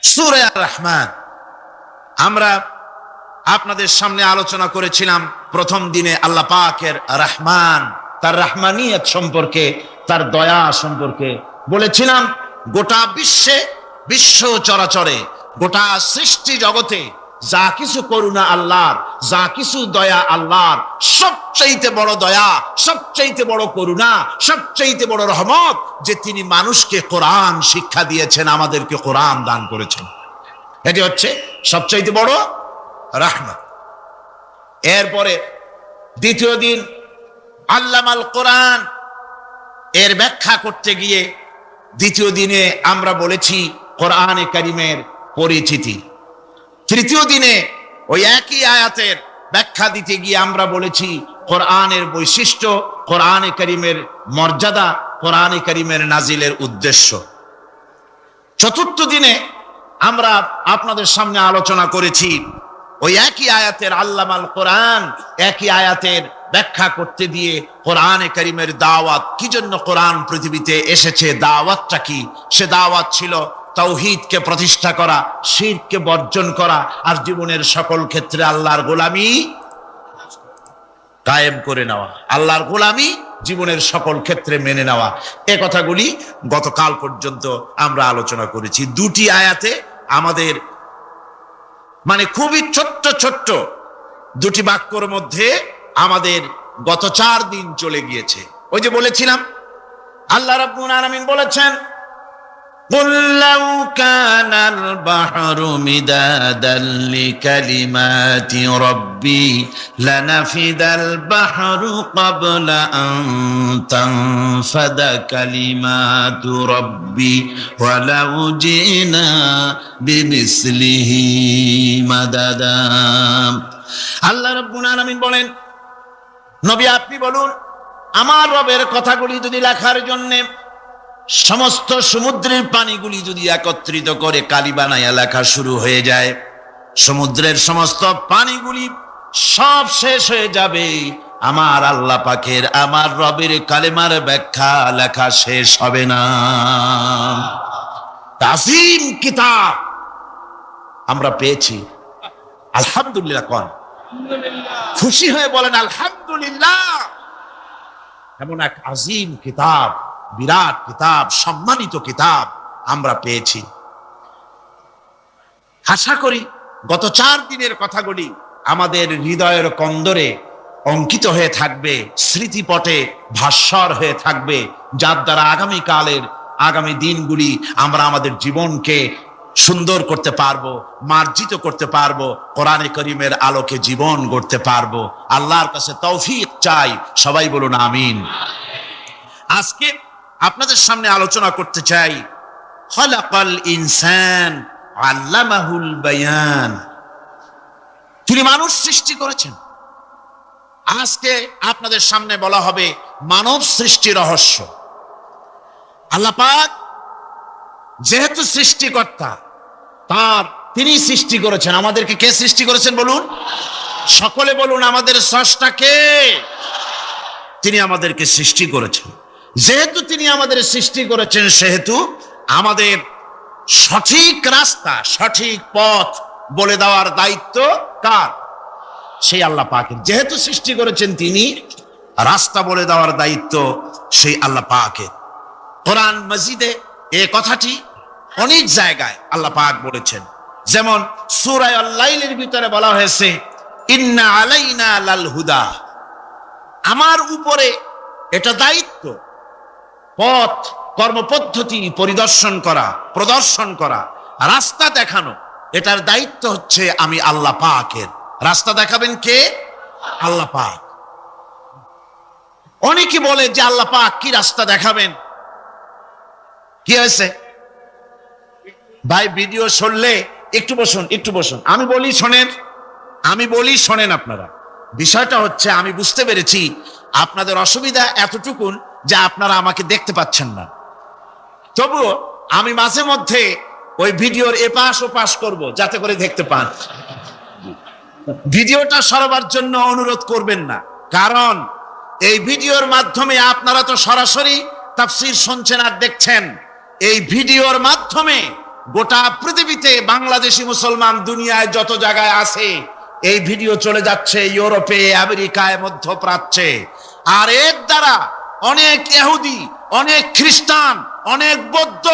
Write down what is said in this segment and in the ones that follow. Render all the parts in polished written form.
সূরা আর-রহমান আমরা আপনাদের সামনে আলোচনা করেছিলাম প্রথম দিনে আল্লাহ পাকের রহমান, তার রহমানিয়ত সম্পর্কে, তার দয়া সম্পর্কে বলেছিলাম। গোটা বিশ্ব চরাচরে, গোটা সৃষ্টি জগতে যা কিছু করুণা আল্লাহর, যা কিছু দয়া আল্লাহর, সবচাইতে বড় দয়া, সবচাইতে বড় করুণা, সবচাইতে বড় রহমত যে তিনি মানুষকে কোরআন শিক্ষা দিয়েছেন, আমাদেরকে কোরআন দান করেছেন। এটি হচ্ছে সবচাইতে বড় রহমত। এরপরে দ্বিতীয় দিন আল্লামাল কোরআন এর ব্যাখ্যা করতে গিয়ে দ্বিতীয় দিনে আমরা বলেছি কোরআনে কারীমের পরিচিতি। তৃতীয় দিনে ওই একই আয়াতের ব্যাখ্যা দিতে গিয়ে আমরা বলেছি কোরআনের বৈশিষ্ট্য, কোরআনে কারীমের মর্যাদা, কোরআনে কারীমের নাজিলের উদ্দেশ্য। চতুর্থ দিনে আমরা আপনাদের সামনে আলোচনা করেছি ওই একই আয়াতের আল্লামাল কোরআন, একই আয়াতের ব্যাখ্যা করতে দিয়ে কোরআনে কারীমের দাওয়াত, কি জন্য কোরআন পৃথিবীতে এসেছে, দাওয়াতটা কি। সে দাওয়াত ছিল তাওহীদকে প্রতিষ্ঠা করা, শিরককে বর্জন করা, আর জীবনের সকল ক্ষেত্রে আল্লাহর গোলামি কায়েম করে নেওয়া, আল্লাহর গোলামি জীবনের সকল ক্ষেত্রে মেনে নেওয়া। এ কথাগুলি গতকাল পর্যন্ত আমরা আলোচনা করেছি। দুটি আয়াতে আমাদের খুবই ছোট্ট দুটি বাক্যর মধ্যে আমাদের গত 4 দিন চলে গিয়েছে। ওই যে বলেছিলাম আল্লাহ রাব্বুল আলামিন বলেছেন, قُلْ لَوْ كَانَ الْبَحْرُ مِدَادًا لِكَلِمَاتِ رَبِّي لَنَفِدَ الْبَحْرُ قَبْلَ أَن تَنفَدَ كَلِمَاتُ رَبِّي وَلَوْ جِئْنَا بِمِثْلِهِ مَدَدًا। আল্লাহ রাব্বুল আলামিন বলেন, নবী আপনি বলুন, আমার রবের কথাগুলি যদি লেখার জন্য সমস্ত সমুদ্রের পানিগুলি যদি একত্রিত করে কালি বানাইয়া লেখা শুরু হয়ে যায়, সমুদ্রের সমস্ত পানিগুলি সব শেষ হয়ে যাবে, আমার আল্লাহ পাকের, আমার রবের কালেমার ব্যাখ্যা লেখা শেষ হবে না। তাজিম কিতাব আমরা পেয়েছি, আলহামদুলিল্লাহ। কোন খুশি হয়ে বলেন আলহামদুলিল্লাহ। এমন এক আজিম কিতাব, বিরাট কিতাব, সম্মানিত কিতাব আমরা পেয়েছি। আশা করি গত 4 দিনের কথাগুলি আমাদের হৃদয়ের কন্দরে অঙ্কিত হয়ে থাকবে, স্মৃতিপটে ভাস্বর হয়ে থাকবে, যার দ্বারা আগামী দিনগুলি আমরা আমাদের জীবনকে সুন্দর করতে পারবো, মার্জিত করতে পারবো, কোরআনে কারীমের আলোকে জীবন গড়তে পারবো। আল্লাহর কাছে তৌফিক চাই, সবাই বলুন আমিন। আজকে আপনাদের সামনে আলোচনা করতে চাই খলাকাল ইনসান আল্লামাহুল বায়ান। তিনি মানুষ সৃষ্টি করেছেন। আজকে আপনাদের সামনে বলা হবে মানব সৃষ্টি রহস্য। আল্লাহ পাক যেহেতু সৃষ্টিকর্তা, তিনি সৃষ্টি করেছেন। আমাদেরকে কে সৃষ্টি করেছেন বলুন? সকলে বলুন, আমাদের স্রষ্টা কে? তিনি আমাদেরকে সৃষ্টি করেছেন। যেহেতু তিনি আমাদের সৃষ্টি করেছেন, সেহেতু আমাদের সঠিক রাস্তা, সঠিক পথ বলে দেওয়ার দায়িত্ব কার? সেই আল্লাহ পাকের। যেহেতু সৃষ্টি করেছেন তিনি, রাস্তা বলে দেওয়ার দায়িত্ব সেই আল্লাহ পাকের। কোরআন মাজিদে এই কথাটি অনেক জায়গায় আল্লাহ পাক বলেছেন। যেমন সূরা আল-লাইলের ভিতরে বলা হয়েছে, ইন্না আলাইনা লাল হুদা, আমার উপরে এটা দায়িত্ব, পথ কর্মপদ্ধতি প্রদর্শন করা, রাস্তা দেখানো, এটার দায়িত্ব হচ্ছে আমি আল্লাহ পাকের। রাস্তা দেখাবেন কে? আল্লাহ পাক। অনেকে বলে যে আল্লাহ পাক কি রাস্তা দেখাবেন? কি হয়েছে ভাই? ভিডিও শুনলে একটু বসুন, আমি বলি শোনেন আপনারা। বিষয়টা হচ্ছে, আমি বুঝতে পেরেছি আপনাদের অসুবিধা এতটুকুন যে আপনারা আমাকে দেখতে পাচ্ছেন না। তবুও আমি মাঝে মধ্যে ওই ভিডিওর এপাশ ওপাশ করব যাতে করে দেখতে পান। ভিডিওটা সরাবার জন্য অনুরোধ করবেন না, কারণ এই ভিডিওর মাধ্যমে আপনারা তো সরাসরি তাফসীর শুনছেন আর দেখছেন। এই ভিডিওর মাধ্যমে গোটা পৃথিবীতে বাংলাদেশি মুসলমান দুনিয়ায় যত জায়গায় আছে, এই ভিডিও চলে যাচ্ছে ইউরোপে, আমেরিকায়, মধ্যপ্রাচ্যে। আর এর দ্বারা অনেক ইহুদি, অনেক খ্রিস্টান, অনেক বৌদ্ধ,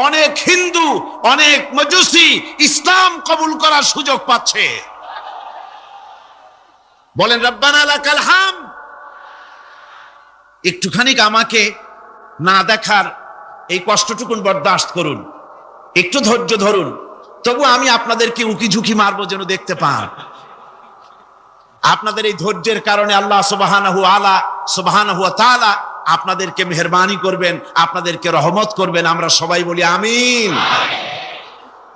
অনেক হিন্দু, অনেক মজুসি ইসলাম কবুল করার সুযোগ পাচ্ছে। বলেন রব্বানা লাকাল হামদ। একটুখানি আমাকে না দেখার এই কষ্টটুকুন বরদাস্ত করুন, একটু ধৈর্য ধরুন, তবু আমি আপনাদেরকে উকি ঝুঁকি মারবো যেন দেখতে পান। আপনাদের এই ধৈর্যের কারণে আল্লাহ সুবহানাহু ওয়া তাআলা আপনাদেরকে মেহেরবানি করবেন, আপনাদেরকে রহমত করবেন। আমরা সবাই বলি আমিন।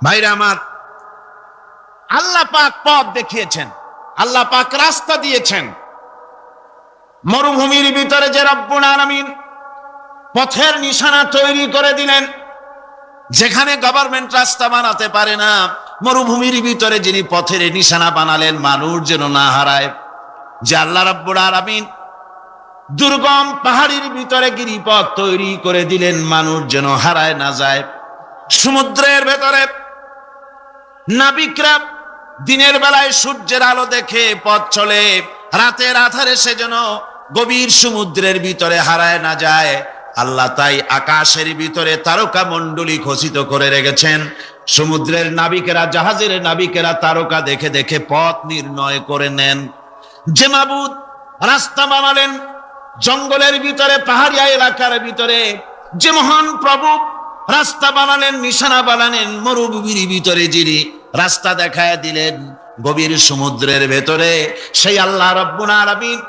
ভাইরা আমার, আল্লাহ পাক পথ দেখিয়েছেন, আল্লাহ পাক রাস্তা দিয়েছেন। মরুভূমির ভিতরে যে রব্বুল আলামিন পথের নিশানা তৈরি করে দিলেন, যেখানে গভর্নমেন্ট রাস্তা বানাতে পারে না, মরুভূমির ভিতরে যিনি পথের নিশানা বানালেন মানুষ যেন না হারায়, যে আল্লাহ রাব্বুল আলামিন দুর্গম পাহাড়ির ভিতরে গিরিপথ তৈরি করে দিলেন মানুষ যেন হারায় না যায়। সমুদ্রের ভেতরে নাবিকরা দিনের বেলায় সূর্যের আলো দেখে পথ চলে, রাতের আধারে সে যেন গভীর সমুদ্রের ভিতরে হারায় না যায়। আল্লাহ তাই আকাশের ভিতরে তারকা মণ্ডলী খচিত করে রেখেছেন। সমুদ্রের নাবিকেরা, জাহাজের নাবিকেরা তারকা দেখে দেখে পথ নির্ণয় করে নেন। যে মাবুদ রাস্তা বানালেন জঙ্গলের ভিতরে, পাহাড়িয়া এলাকার ভিতরে, যে মহান প্রভু রাস্তা বানালেন, নিশানা বানালেন মরুভূমির ভিতরে, যিনি রাস্তা দেখায় দিলেন গভীর সমুদ্রের ভেতরে, সেই আল্লাহ রাব্বুল আলামিন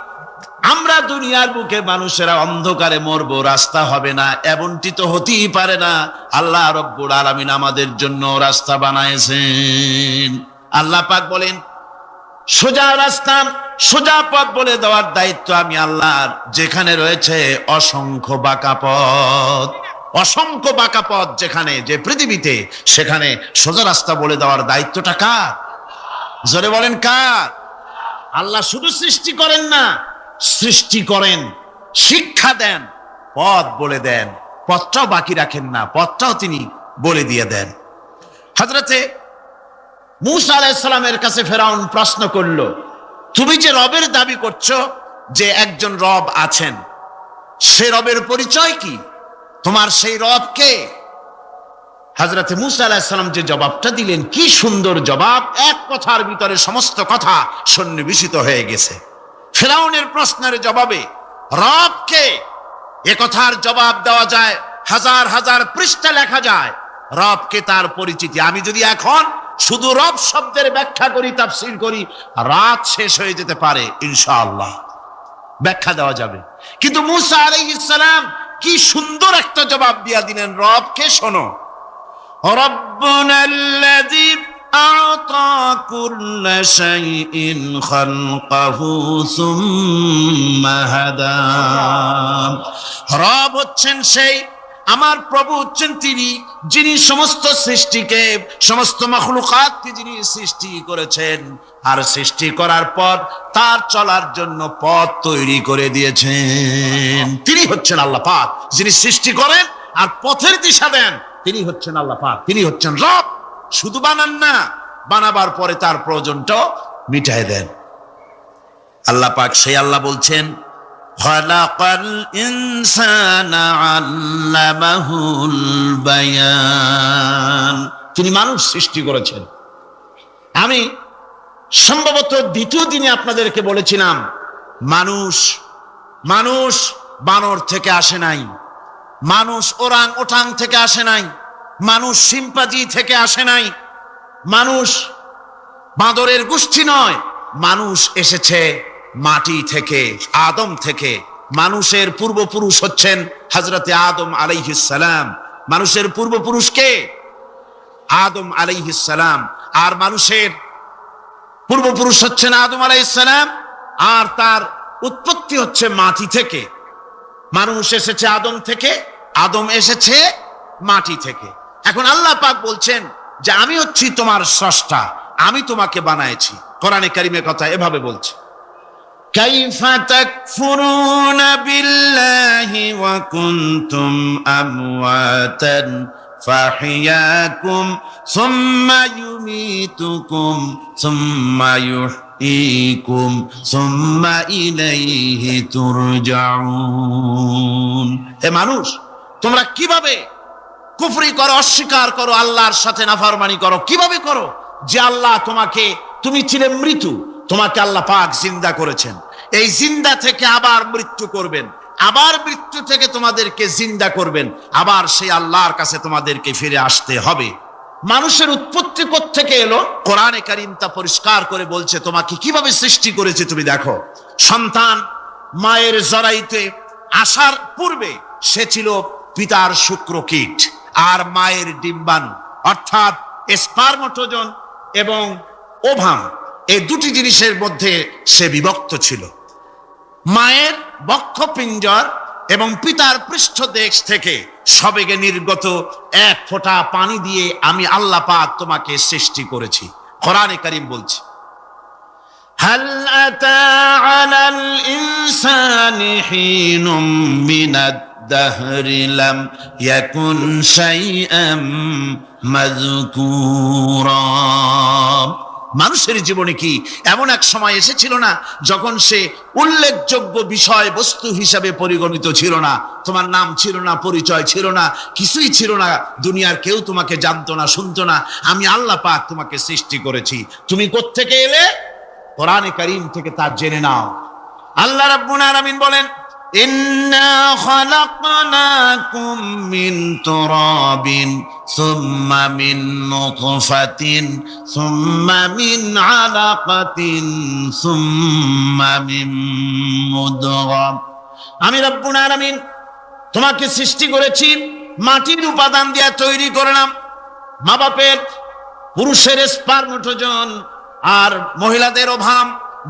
আমরা দুনিয়ার বুকে মানুষেরা অন্ধকারে মরবো, রাস্তা হবে না, এমনটি তো হতেই পারে না। আল্লাহ রাব্বুল আলামিন আমাদের জন্য রাস্তা বানাইছেন। আল্লাহ পাক বলেন সোজা রাস্তা, সোজা পথ বলে দেওয়ার দায়িত্ব আমি আল্লাহর। যেখানে রয়েছে অসংখ্য বাঁকা পথ, অসংখ্য বাঁকা পথ যেখানে, যে পৃথিবীতে, সেখানে সোজা রাস্তা বলে দেওয়ার দায়িত্বটা কার? জোরে বলেন কার? আল্লাহ শুধু সৃষ্টি করেন না, সৃষ্টি করেন, শিক্ষা দেন, পথ বলে দেন, পথটাও বাকি রাখেন না, পথটাও তিনি বলে দিয়ে দেন। হযরতে মূসা আলাইহিস সালামের কাছে ফেরাউন প্রশ্ন করলো, তুমি যে রবের দাবি করছো, যে একজন রব আছেন, সে রবের পরিচয় কি? তোমার সেই রব কে? হযরতে মূসা আলাইহিস সালাম যে জবাবটা দিলেন, কি সুন্দর জবাব! এক কথার ভিতরে সমস্ত কথা সন্নিবেশিত হয়ে গেছে। ফেরাউনের প্রশ্নের জবাবে রব কে, এ কথার জবাব দেওয়া যায়, হাজার হাজার পৃষ্ঠা লেখা যায়। রব কে, তার পরিচিতি। আমি যদি এখন শুধু রব শব্দের ব্যাখ্যা করি, তাফসীর করি, রাত শেষ হয়ে যেতে পারে, ইনশাআল্লাহ ব্যাখ্যা দেওয়া যাবে। কিন্তু মূসা আলাইহিস সালাম কি সুন্দর একটা জবাব দিয়া দিলেন, রব কে শোনো। রব্বুনাল্লাযী আ'তা কুল্লা শাইইন খালকাহু সুম্মা হাদা। রব হচ্ছেন সেই, আমার প্রভু হচ্ছেন তিনি, যিনি সমস্ত সৃষ্টিকে, সমস্ত মাখলুকাতকে যিনি সৃষ্টি করেছেন, আর সৃষ্টি করার পর তার চলার জন্য পথ তৈরি করে দিয়েছেন। তিনি হচ্ছেন আল্লাহ পাক, যিনি সৃষ্টি করেন আর পথের দিশা দেন। তিনি হচ্ছেন আল্লাহ পাক, তিনি হচ্ছেন রব। শুধু বানান না, বানাবার পরে তার প্রয়োজনটাও মিটায় দেন। আল্লাহ পাক সেই আল্লাহ বলছেন, খালাকাল ইনসানা আল্লামাহুল বায়ান। তিনি মানুষ সৃষ্টি করেছেন। আমি সম্ভবত দ্বিতীয় দিনে আপনাদেরকে বলেছিলাম, মানুষ বানর থেকে আসে নাই, মানুষ ওরাং ওটাং থেকে আসে নাই, মানুষ শিম্পাজি থেকে আসে নাই, মানুষ বাঁদরের গোষ্ঠী নয়, মানুষ এসেছে মাটি থেকে, আদম থেকে। মানুষের পূর্বপুরুষ হচ্ছেন হযরতে আদম আলাইহিস সালাম। মানুষের পূর্বপুরুষ কে? আদম আলাইহিস সালাম। আর মানুষের পূর্বপুরুষ হচ্ছেন আদম আলাইহিস সালাম, আর তার উৎপত্তি হচ্ছে মাটি থেকে। মানুষ এসেছে আদম থেকে, আদম এসেছে মাটি থেকে। এখন আল্লাহ পাক বলছেন যে আমি হচ্ছি তোমার স্রষ্টা, আমি তোমাকে বানাইছি। কোরআনে কারীমে কথা এভাবে বলছে, কাইফা তাকফুরুনা বিল্লাহি ওয়া কুনতুম আমওয়াতান ফাহিয়াকুম সুম্মা ইউমীতুকুম সুম্মা ইউহয়ীকুম সুম্মা ইলাইহি তুরজাউন। হে মানুষ, তোমরা কিভাবে কুফরি করো, অস্বীকার করো, আল্লাহর সাথে নাফরমানি করো? কিভাবে করো? যে আল্লাহ তোমাকে, তুমি ছিলে মৃত্যু, তোমাকে আল্লাহ পাক জিন্দা করেছেন, এই জিন্দা থেকে আবার মৃত্যু করবেন, আবার মৃত্যু থেকে তোমাদেরকে জিন্দা করবেন, আবার সেই আল্লাহর কাছে তোমাদেরকে ফিরে আসতে হবে। মানুষের উৎপত্তি কোত্থেকে এলো? কোরআনে কারীম তা পরিষ্কার করে বলছে। তোমাকে কিভাবে সৃষ্টি করেছে তুমি দেখো। সন্তান মায়ের জরায়ুতে আসার পূর্বে সে ছিল পিতার শুক্রকীট আর মায়ের ডিম্বাণু, অর্থাৎ স্পার্মটোজন এবং ওভাম, এই দুটি জিনিসের মধ্যে সে বিভক্ত ছিল। মায়ের বক্ষপিঞ্জর এবং পিতার পৃষ্ঠদেশ থেকে সবেগে নির্গত এক ফোঁটা পানি দিয়ে আমি আল্লাহ পাক তোমাকে সৃষ্টি করেছি। কোরআনে কারীম বলছে, হাল আতা আলাল ইনসানি হিনুম মিনাদ দাহরি লাম ইয়াকুন শাইআম মাযকুরা। মানুষের জীবনে কি এমন এক সময় এসেছিল না যখন সে উল্লেখযোগ্য বিষয় বস্তু হিসাবে পরিগণিত ছিল না? তোমার নাম ছিল না, পরিচয় ছিল না, কিছুই ছিল না, দুনিয়ার কেউ তোমাকে জানতো না, শুনতো না। আমি আল্লাহ পাক তোমাকে সৃষ্টি করেছি। তুমি কোত্থেকে এলে? কোরআনে কারীম থেকে তা জেনে নাও। আল্লাহ রাব্বুল আলামিন বলেন, ইন্না খালাকনাকুম মিন তুরাবিন সুম্মা মিন নুতফাতিন সুম্মা মিন আলাকাতিন সুম্মা মিন মুদগা। আমি রব্বুল আলামিন তোমাকে সৃষ্টি করেছি, মাটির উপাদান দিয়ে তৈরি করলাম। মা বাপের, পুরুষের স্পার্মটোজন আর মহিলাদের ওভাম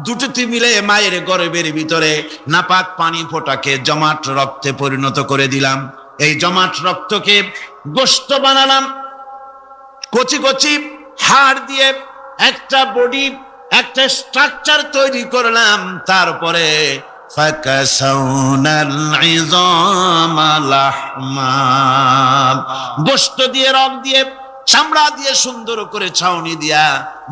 দুটোতে মিলে মায়ের গর্ভের ভিতরে নাপাক পানি ফোঁটাকে জমাট রক্তে পরিণত করে দিলাম। এই জমাট রক্তকে গোশত বানালাম, কচি কচি হাড় দিয়ে একটা বডি, একটা স্ট্রাকচার তৈরি করলাম। তারপরে ফাকাসাউনাল ইযামা লাহমা, গোশত দিয়ে, রক দিয়ে, চামড়া দিয়ে সুন্দর করে ছাউনি দিয়া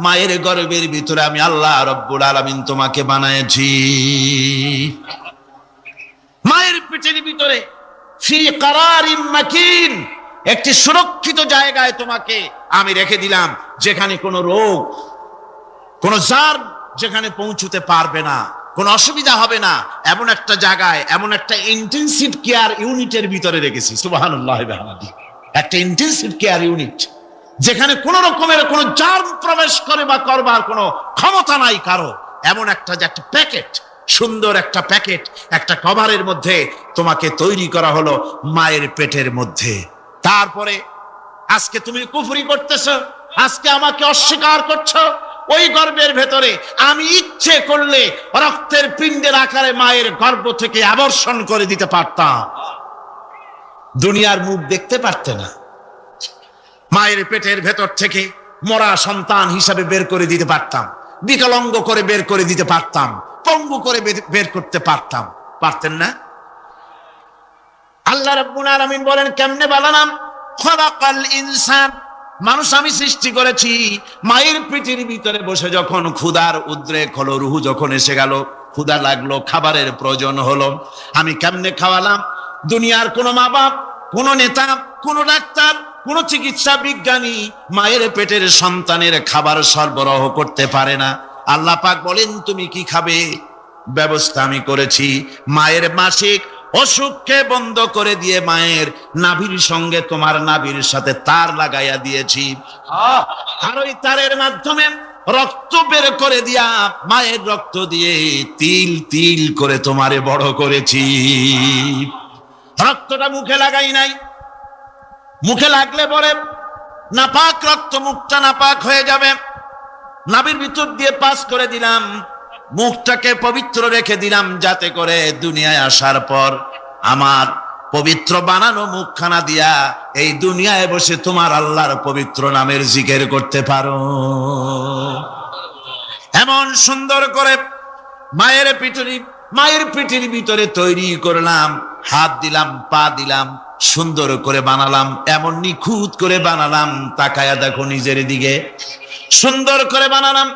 মায়ের গর্ভের ভিতরে আমি আল্লাহ রব্বুল আলামিন তোমাকে বানাইছি। মায়ের পেটের ভিতরে ফি কারারিম মাকিন, একটি সুরক্ষিত জায়গায় তোমাকে আমি রেখে দিলাম, যেখানে কোনো রোগ, কোনো জার যেখানে পৌঁছতে পারবে না, কোনো অসুবিধা হবে না, এমন একটা জায়গায়, এমন একটা ইন্টেনসিভ কেয়ার ইউনিটের ভিতরে রেখেছি। সুবহানাল্লাহ ওয়া বিহামদিহি। একটা ইন্টেনসিভ কেয়ার ইউনিট, যেখানে কোন রকমের কোনো জার্ম প্রবেশ করে বা করবার কোনো ক্ষমতা নাই কারো। এমন একটা যে একটা প্যাকেট, সুন্দর একটা প্যাকেট, একটা কভারের মধ্যে তোমাকে তৈরি করা হলো মায়ের পেটের মধ্যে। তারপরে আজকে তুমি কুফরি করতেছো, আজকে আমাকে অস্বীকার করছো। ওই গর্ভের ভেতরে আমি ইচ্ছে করলে রক্তের পিণ্ডের আকারে মায়ের গর্ভ থেকে আবর্ষণ করে দিতে পারতাম, দুনিয়ার মুখ দেখতে পারতে না। মায়ের পেটের ভেতর থেকে মরা সন্তান হিসাবে বের করে দিতে পারতাম, বিকলাঙ্গ করে বের করে দিতে পারতাম, পঙ্গু করে বের করতে পারতাম, পারতেন না? আল্লাহ রাব্বুল আলামিন বলেন, কেমনে বানালাম? খলাকাল ইনসান, মানুষ আমি সৃষ্টি করেছি মায়ের পেটের ভিতরে বসে। যখন ক্ষুধার উদ্রেক হলো, রুহু যখন এসে গেল, ক্ষুধা লাগলো, খাবারের প্রয়োজন হলো, আমি কেমনে খাওয়ালাম? দুনিয়ার কোনো মা বাপ, কোনো নেতা, কোনো ডাক্তার, কোন চিকিৎসা বিজ্ঞানী মায়ের পেটের সন্তানের খাবার সরবরাহ করতে পারে না। আল্লাহ পাক বলেন, তুমি কি খাবে? ব্যবস্থা আমি করেছি। মায়ের মাসিক অসুখকে বন্ধ করে দিয়ে মায়ের নাভির সঙ্গে তোমার নাভির সাথে তার লাগাইয়া দিয়েছি, আর ওই তারের মাধ্যমে রক্ত বের করে দিয়া মায়ের রক্ত দিয়ে তিল তিল করে তোমারে বড় করেছি। রক্তটা মুখে লাগাই নাই, মুখে লাগলে পরে নাপাক রক্ত, মুখটা নাপাক হয়ে যাবে। নাভির ভিতর দিয়ে পাস করে দিলাম, মুখটাকে পবিত্র রেখে দিলাম, যাতে করে দুনিয়ায় আসার পর আমার পবিত্র বানানো মুখখানা দিয়া এই দুনিয়ায় বসে তোমার আল্লাহর পবিত্র নামের জিকির করতে পারো। এমন সুন্দর করে মায়ের পিঠের ভিতরে তৈরি করলাম। হাত দিলাম, পা দিলাম, সুন্দর করে বানালাম, এমন নিখুঁত করে বানালাম, তাকায়া দেখো নিজের দিকে, সুন্দর করে বানালাম।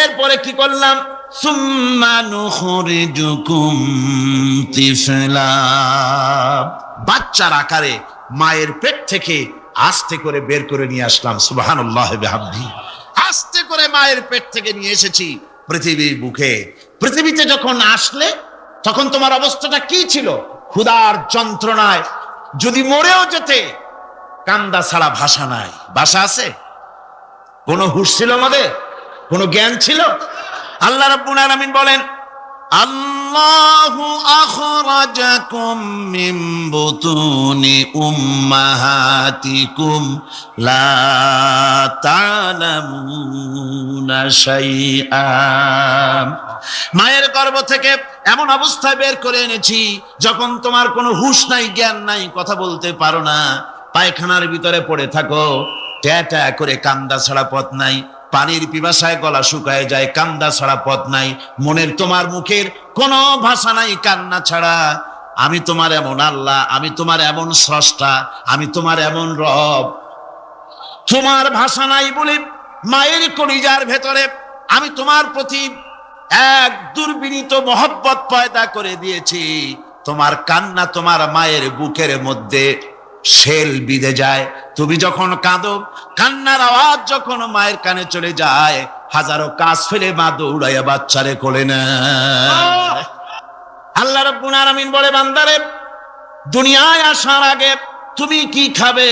এরপরে কি করলাম? সুম্মা নুখরিজুকুম তিফলা, বাচ্চার আকারে মায়ের পেট থেকে আস্তে করে বের করে নিয়ে আসলাম। সুবহানাল্লাহ বিহামদিহি। আস্তে করে মায়ের পেট থেকে নিয়ে এসেছি পৃথিবীর বুকে। পৃথিবীতে যখন আসলে তখন তোমার অবস্থাটা কি ছিল? ক্ষুধার যন্ত্রণায় যদি মরেও যেতে, কান্দা ছাড়া ভাষা নাই। ভাষা আছে? কোনো হুঁশ ছিল আমাদের? কোনো জ্ঞান ছিল? আল্লাহ রাব্বুল আলামিন বলেন, আল্লাহু আখরাজাকুম মিন বুতুনি উম্মাহাতিকুম লা তা'লামুনা শাইআ, মায়ের গর্ভ থেকে এমন অবস্থায় বের করে এনেছি যখন তোমার কোনো হুঁশ নাই, জ্ঞান নাই, কথা বলতে পারো না, পায়খানার ভিতরে পড়ে থাকো, ট্যা ট্যা করে কান্দা ছাড়া পথ নাই, পানির পিপাসায় গলা শুকায় যায়, কান্দা ছাড়া পথ নাই, মনের তোমার মুখের কোনো ভাষা নাই কান্না ছাড়া। আমি তোমার এমন আল্লাহ, আমি তোমার এমন স্রষ্টা, আমি তোমার এমন রব। তোমার ভাষা নাই বলে মায়ের কলিজার ভেতরে আমি তোমার প্রতি এক দুর্বিনীত মহব্বত পয়দা করে দিয়েছি। তোমার কান্না তোমার মায়ের বুকের মধ্যে শেল বিঁধে যায়। তুমি যখন কাঁদো, কান্নার আওয়াজ যখন মায়ের কানে চলে যায়, হাজারো কাজ ফেলে মা দৌড়াইয়া বাচ্চারে কোলে নেয়। আল্লাহ রাব্বুল আলামিন বলে, বান্দারে, দুনিয়ায় আসার আগে তুমি কি খাবে,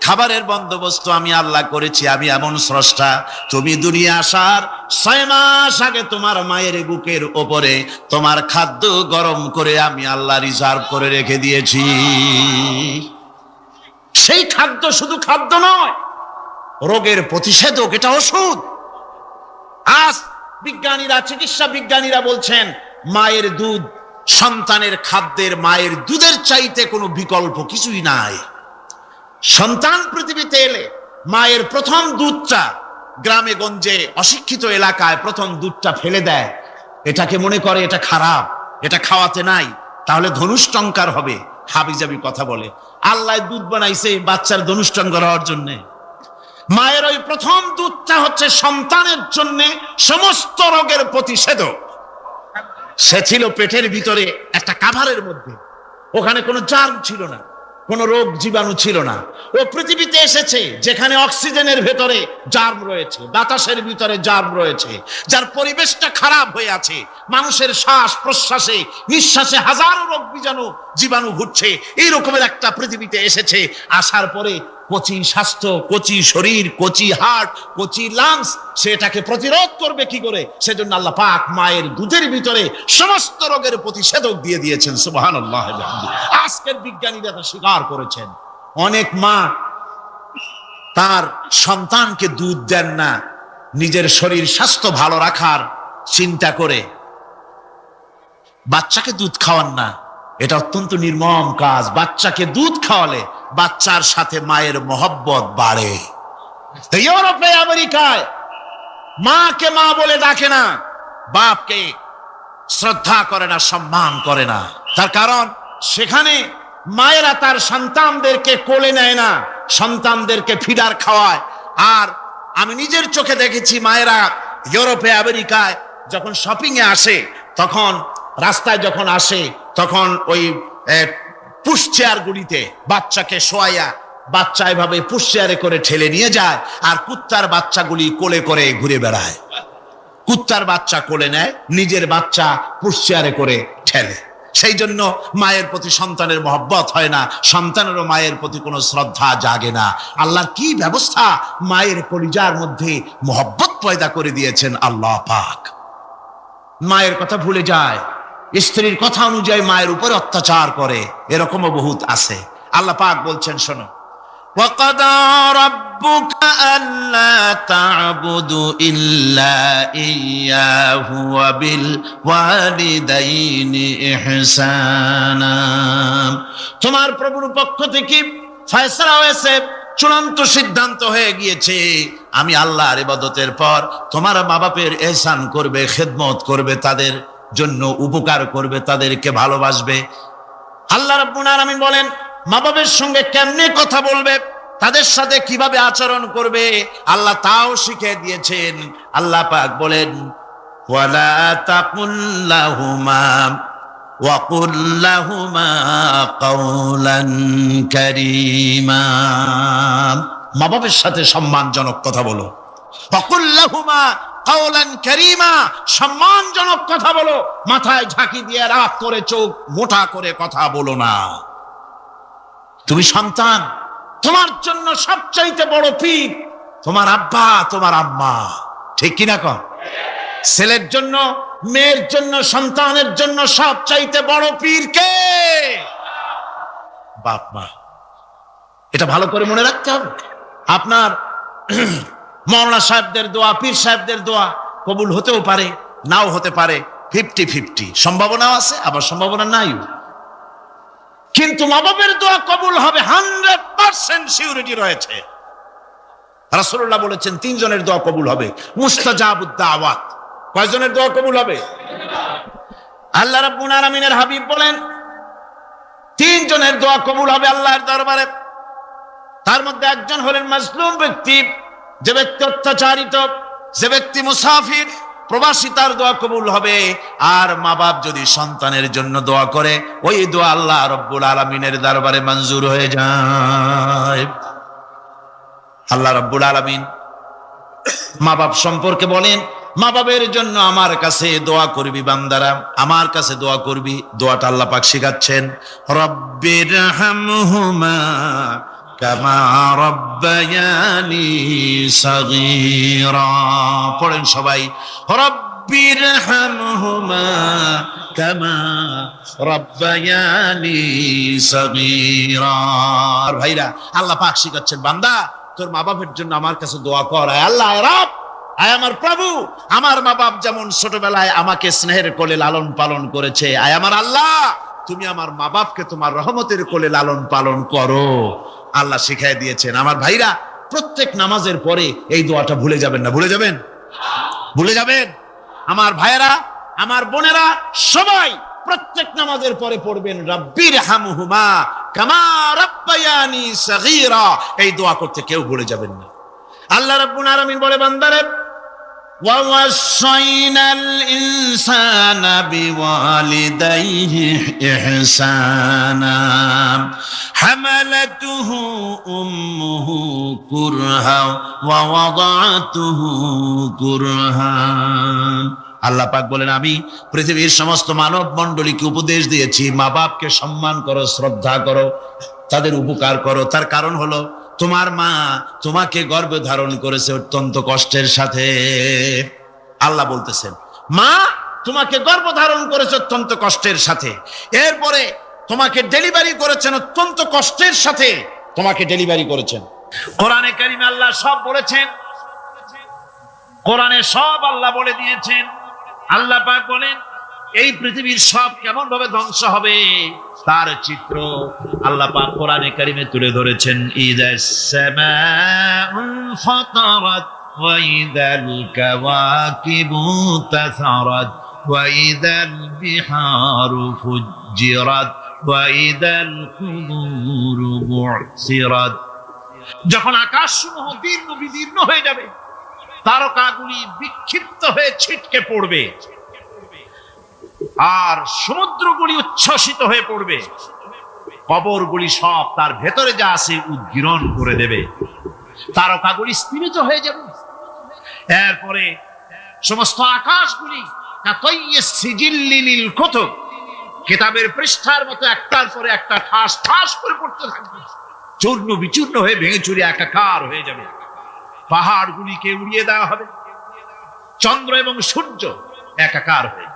খাবারের বন্দোবস্ত আমি আল্লাহ করেছি, আমি এমন স্রষ্টা। তুমি দুনিয়া আসার 6 মাস আগে তোমার মায়ের বুকের ওপরে তোমার খাদ্য গরম করে আমি আল্লাহ রিজার্ভ করে রেখে দিয়েছি। সেই খাদ্য শুধু খাদ্য নয়, রোগের প্রতিষেধক, এটা ওষুধ। আজ বিজ্ঞানীরা, চিকিৎসা বিজ্ঞানীরা বলছেন, মায়ের দুধ সন্তানের খাদ্যের, মায়ের দুধের চাইতে কোনো বিকল্প কিছুই নাই। সন্তান পৃথিবীতে এলে মায়ের প্রথম দুধটা, গ্রামে গঞ্জে অশিক্ষিত এলাকায় প্রথম দুধটা ফেলে দেয়, এটাকে মনে করে এটা খারাপ, এটা খাওয়াতে নাই, তাহলে ধনুষ্টঙ্কার হবে, হাবিজাবি কথা বলে। আল্লাহ দুধ বানাইছে বাচ্চার ধনুষ্টঙ্কার হওয়ার জন্য। মায়ের ওই প্রথম দুধটা হচ্ছে সন্তানের জন্য সমস্ত রোগের প্রতিষেধক। সে ছিল পেটের ভিতরে একটা কাভারের মধ্যে, ওখানে কোনো জার্ম ছিল না, কোনো রোগ জীবাণু ছিল না। ও পৃথিবীতে এসেছে যেখানে অক্সিজেনের ভেতরে জার্ম রয়েছে, বাতাসের ভিতরে জার্ম রয়েছে, যার পরিবেশটা খারাপ হয়ে আছে, মানুষের শ্বাস প্রশ্বাসে নিঃশ্বাসে হাজারো রোগ জীবাণু ঘুরছে, এই রকমের একটা পৃথিবীতে এসেছে। আসার পরে কচি স্বাস্থ্য, কচি শরীর, কচি হার্ট, কচি লাংস, সেটাকে প্রতিরোধ করবে কি করে? সেজন্য আল্লাহ পাক মায়ের দুধের ভিতরে সমস্ত রোগের প্রতিষেধক দিয়ে দিয়েছেন। সুবহানাল্লাহ। আজকের বিজ্ঞানীরা তা স্বীকার করেছেন। অনেক মা তার সন্তানকে দুধ দেন না নিজের শরীর স্বাস্থ্য ভালো রাখার চিন্তা করে, বাচ্চাকে দুধ খাওয়ান না। এটা অত্যন্ত নির্মম কাজ। বাচ্চাকে দুধ খাওয়ালে বাচ্চার সাথে মায়ের মহব্বত বাড়ে। ইউরোপে, আমেরিকায় মাকে মা বলে ডাকে না, বাপকে শ্রদ্ধা করে না, সম্মান করে না। তার কারণ সেখানে মায়েরা তার সন্তানদেরকে কোলে নেয় না, সন্তানদেরকে ফিডার খাওয়ায়। আর আমি নিজের চোখে দেখেছি, মায়েরা ইউরোপে, আমেরিকায় যখন শপিং এ আসে, তখন রাস্তায় যখন আসে, তখন ওই পুশচেয়ার গুলিতে বাচ্চাকে শোয়াইয়া, বাচ্চা এভাবে পুশচেয়ারে করে ঠেলে নিয়ে যায়, আর কুত্তার বাচ্চাগুলি কোলে করে ঘুরে বেড়ায়। কুত্তার বাচ্চা কোলে নেয়, নিজের বাচ্চা পুশচেয়ারে করে ঠেলে। সেই জন্য মায়ের প্রতি সন্তানের মহব্বত হয় না, সন্তানেরও মায়ের প্রতি কোনো শ্রদ্ধা জাগে না। আল্লাহর কি ব্যবস্থা! মায়ের কলিজার মধ্যে মহব্বত পয়দা করে দিয়েছেন আল্লাহ পাক। মায়ের কথা ভুলে যায়, স্ত্রীর কথা অনুযায়ী মায়ের উপর অত্যাচার করে, এরকমও বহুত আছে। আল্লাহ পাক বলছেন, শোনো, وَقَضَى رَبُّكَ أَلَّا تَعْبُدُوا إِلَّا إِيَّاهُ وَبِالْوَالِدَيْنِ إِحْسَانًا। তোমার প্রভুর পক্ষ থেকে ফয়সালা হয়েছে, চূড়ান্ত সিদ্ধান্ত হয়ে গিয়েছে, আমি আল্লাহর ইবাদতের পর তোমার মা বাপের ইহসান করবে, খেদমত করবে, তাদের জন্য উপকার করবে, তাদেরকে ভালোবাসবে। আল্লাহ রাব্বুল আলামিন বলেন, মা বাবার সঙ্গে কেমনে কথা বলবে, তাদের সাথে কিভাবে আচরণ করবে, আল্লাহ তাও শিখিয়ে দিয়েছেন। আল্লাহ পাক বলেন, ওয়ালা তাকুল লাহুমা ওয়া কুল লাহুমা কাওলান কারীমা। মা বাবার সাথে সম্মানজনক কথা বলো। ওয়া কুল লাহুমা কাওলান কারীমা, সম্মানজনক কথা বলো। মাথায় ঝাঁকি দিয়ে রাগ করে চোখ মোটা করে কথা বলো না। তুমি সন্তান, তোমার জন্য সবচাইতে বড় পীর তোমার আব্বা, তোমার আম্মা, ঠিক কিনা কন? ছেলের জন্য, মেয়ের জন্য, সন্তানের জন্য সবচাইতে বড় পীর কে? বাপ মা। এটা ভালো করে মনে রাখতে হবে। আপনার মাওলানা সাহেবদের দোয়া, পীর সাহেবদের দোয়া কবুল হতেও পারে, নাও হতে পারে, 50-50 সম্ভাবনাও আছে, আবার সম্ভাবনা নাই। কিন্তু মা বাবার দোয়া কবুল হবে 100% সিউরিটি রয়েছে। রাসূলুল্লাহ বলেছেন 3 জনের দোয়া কবুল হবে, মুস্তাজাবুদ দাওয়াত। কয়জনের দোয়া কবুল হবে? আল্লাহ রাব্বুল আলামিনের হাবিব বলেন 3 জনের দোয়া কবুল হবে আল্লাহর দরবারে। তার মধ্যে একজন হলেন মাজলুম ব্যক্তি, যে ব্যক্তি অত্যাচারিত, যে ব্যক্তি মুসাফির, প্রবাসী, তার দোয়া কবুল হবে। আর মা বাপ যদি সন্তানের জন্য দোয়া করে, ওই দোয়া আল্লাহ রাব্বুল আলামিনের দরবারে মঞ্জুর হয়ে যায়। আল্লাহ রাব্বুল আলামিন মা বাপ সম্পর্কে বলেন, মা বাবের জন্য আমার কাছে দোয়া করবি বান্দারা, আমার কাছে দোয়া করবি। দোয়াটা আল্লাহ পাক শিখাচ্ছেন, রব্বির হামহুমা কামা রব্বায়ানি সাগীরা। পড়েন সবাই, রব্বির হামহুমা কামা রব্বায়ানি সাগীরা। আর ভাইরা, আল্লাহ পাক শিখাচ্ছেন, বান্দা তোর মা বাপের জন্য আমার কাছে দোয়া কর। আয় আল্লাহ, আয় রব, আয় আমার প্রভু, আমার মা বাপ যেমন ছোটবেলায় আমাকে স্নেহের কোলে লালন পালন করেছে, আয় আমার আল্লাহ তুমি আমার মা বাপকে তোমার রহমতের কোলে লালন পালন করো। আল্লাহ শিখাই দিয়েছেন। আমার ভাইরা, প্রত্যেক নামাজের পরে এই দোয়াটা ভুলে যাবেন না। ভুলে যাবেন? ভুলে যাবেন? আমার ভাইরা, আমার বোনেরা, সবাই প্রত্যেক নামাজের পরে পড়বেন, রব্বির হামহুমা কামা রব্বায়ানি সাগীরা। এই দোয়া করতে কেউ ভুলে যাবেন না। আল্লাহ রাব্বুল আলামিন বলে, বান্দারে وَوَصَّيْنَا الْإِنسَانَ بِوَالِدَيْهِ إِحْسَانًا حَمَلَتْهُ أُمُّهُ كُرْهًا وَوَضَعَتْهُ كُرْهًا। আল্লাহ পাক বলেন, আমি পৃথিবীর সমস্ত মানব মণ্ডলীকে উপদেশ দিয়েছি, মা বাপকে সম্মান করো, শ্রদ্ধা করো, তাদের উপকার করো। তার কারণ হলো, তোমার মা তোমাকে গর্ভে ধারণ করেছে অত্যন্ত কষ্টের সাথে। আল্লাহ বলতেছেন, মা তোমাকে গর্ভ ধারণ করেছে অত্যন্ত কষ্টের সাথে, এরপরে তোমাকে ডেলিভারি করেছেন অত্যন্ত কষ্টের সাথে, তোমাকে ডেলিভারি করেছেন। কোরআনে কারিমে আল্লাহ সব বলেছেন, কোরআনে সব আল্লাহ বলে দিয়েছেন। আল্লাহ পাক বলেন, এই পৃথিবীর সব কেমন ভাবে ধ্বংস হবে তার চিত্র আল্লাহ পাক কোরআনে কারিমে তুলে ধরেছেন। ইযাস সামাউ ফাতারাত ওয়া ইযাল কাওয়াকিবু তাসারাত ওয়া ইযাল বিহারু ফুজ্জিরাত ওয়া ইযাল কুবুরু বু'সিরাত। যখন আকাশসমূহ দীর্ঘ বিদীর্ণ হয়ে যাবে, তারকাগুলি বিক্ষিপ্ত হয়ে ছিটকে পড়বে, আর সমুদ্রগুলি উচ্ছ্বসিত হয়ে পড়বে, কবরগুলি সব তার ভেতরে যা আছে উদ্গীরণ করে দেবে, তারকাগুলি স্থিমিত হয়ে যাবে। এরপরে সমস্ত আকাশগুলি কিতাবের পৃষ্ঠার মতো একটার পরে একটা ঠাস ঠাস করে পড়তে থাকবে, চূর্ণ বিচূর্ণ হয়ে ভেঙে চুরে একাকার হয়ে যাবে। পাহাড়গুলিকে উড়িয়ে দেওয়া হবে, চন্দ্র এবং সূর্য একাকার হয়ে।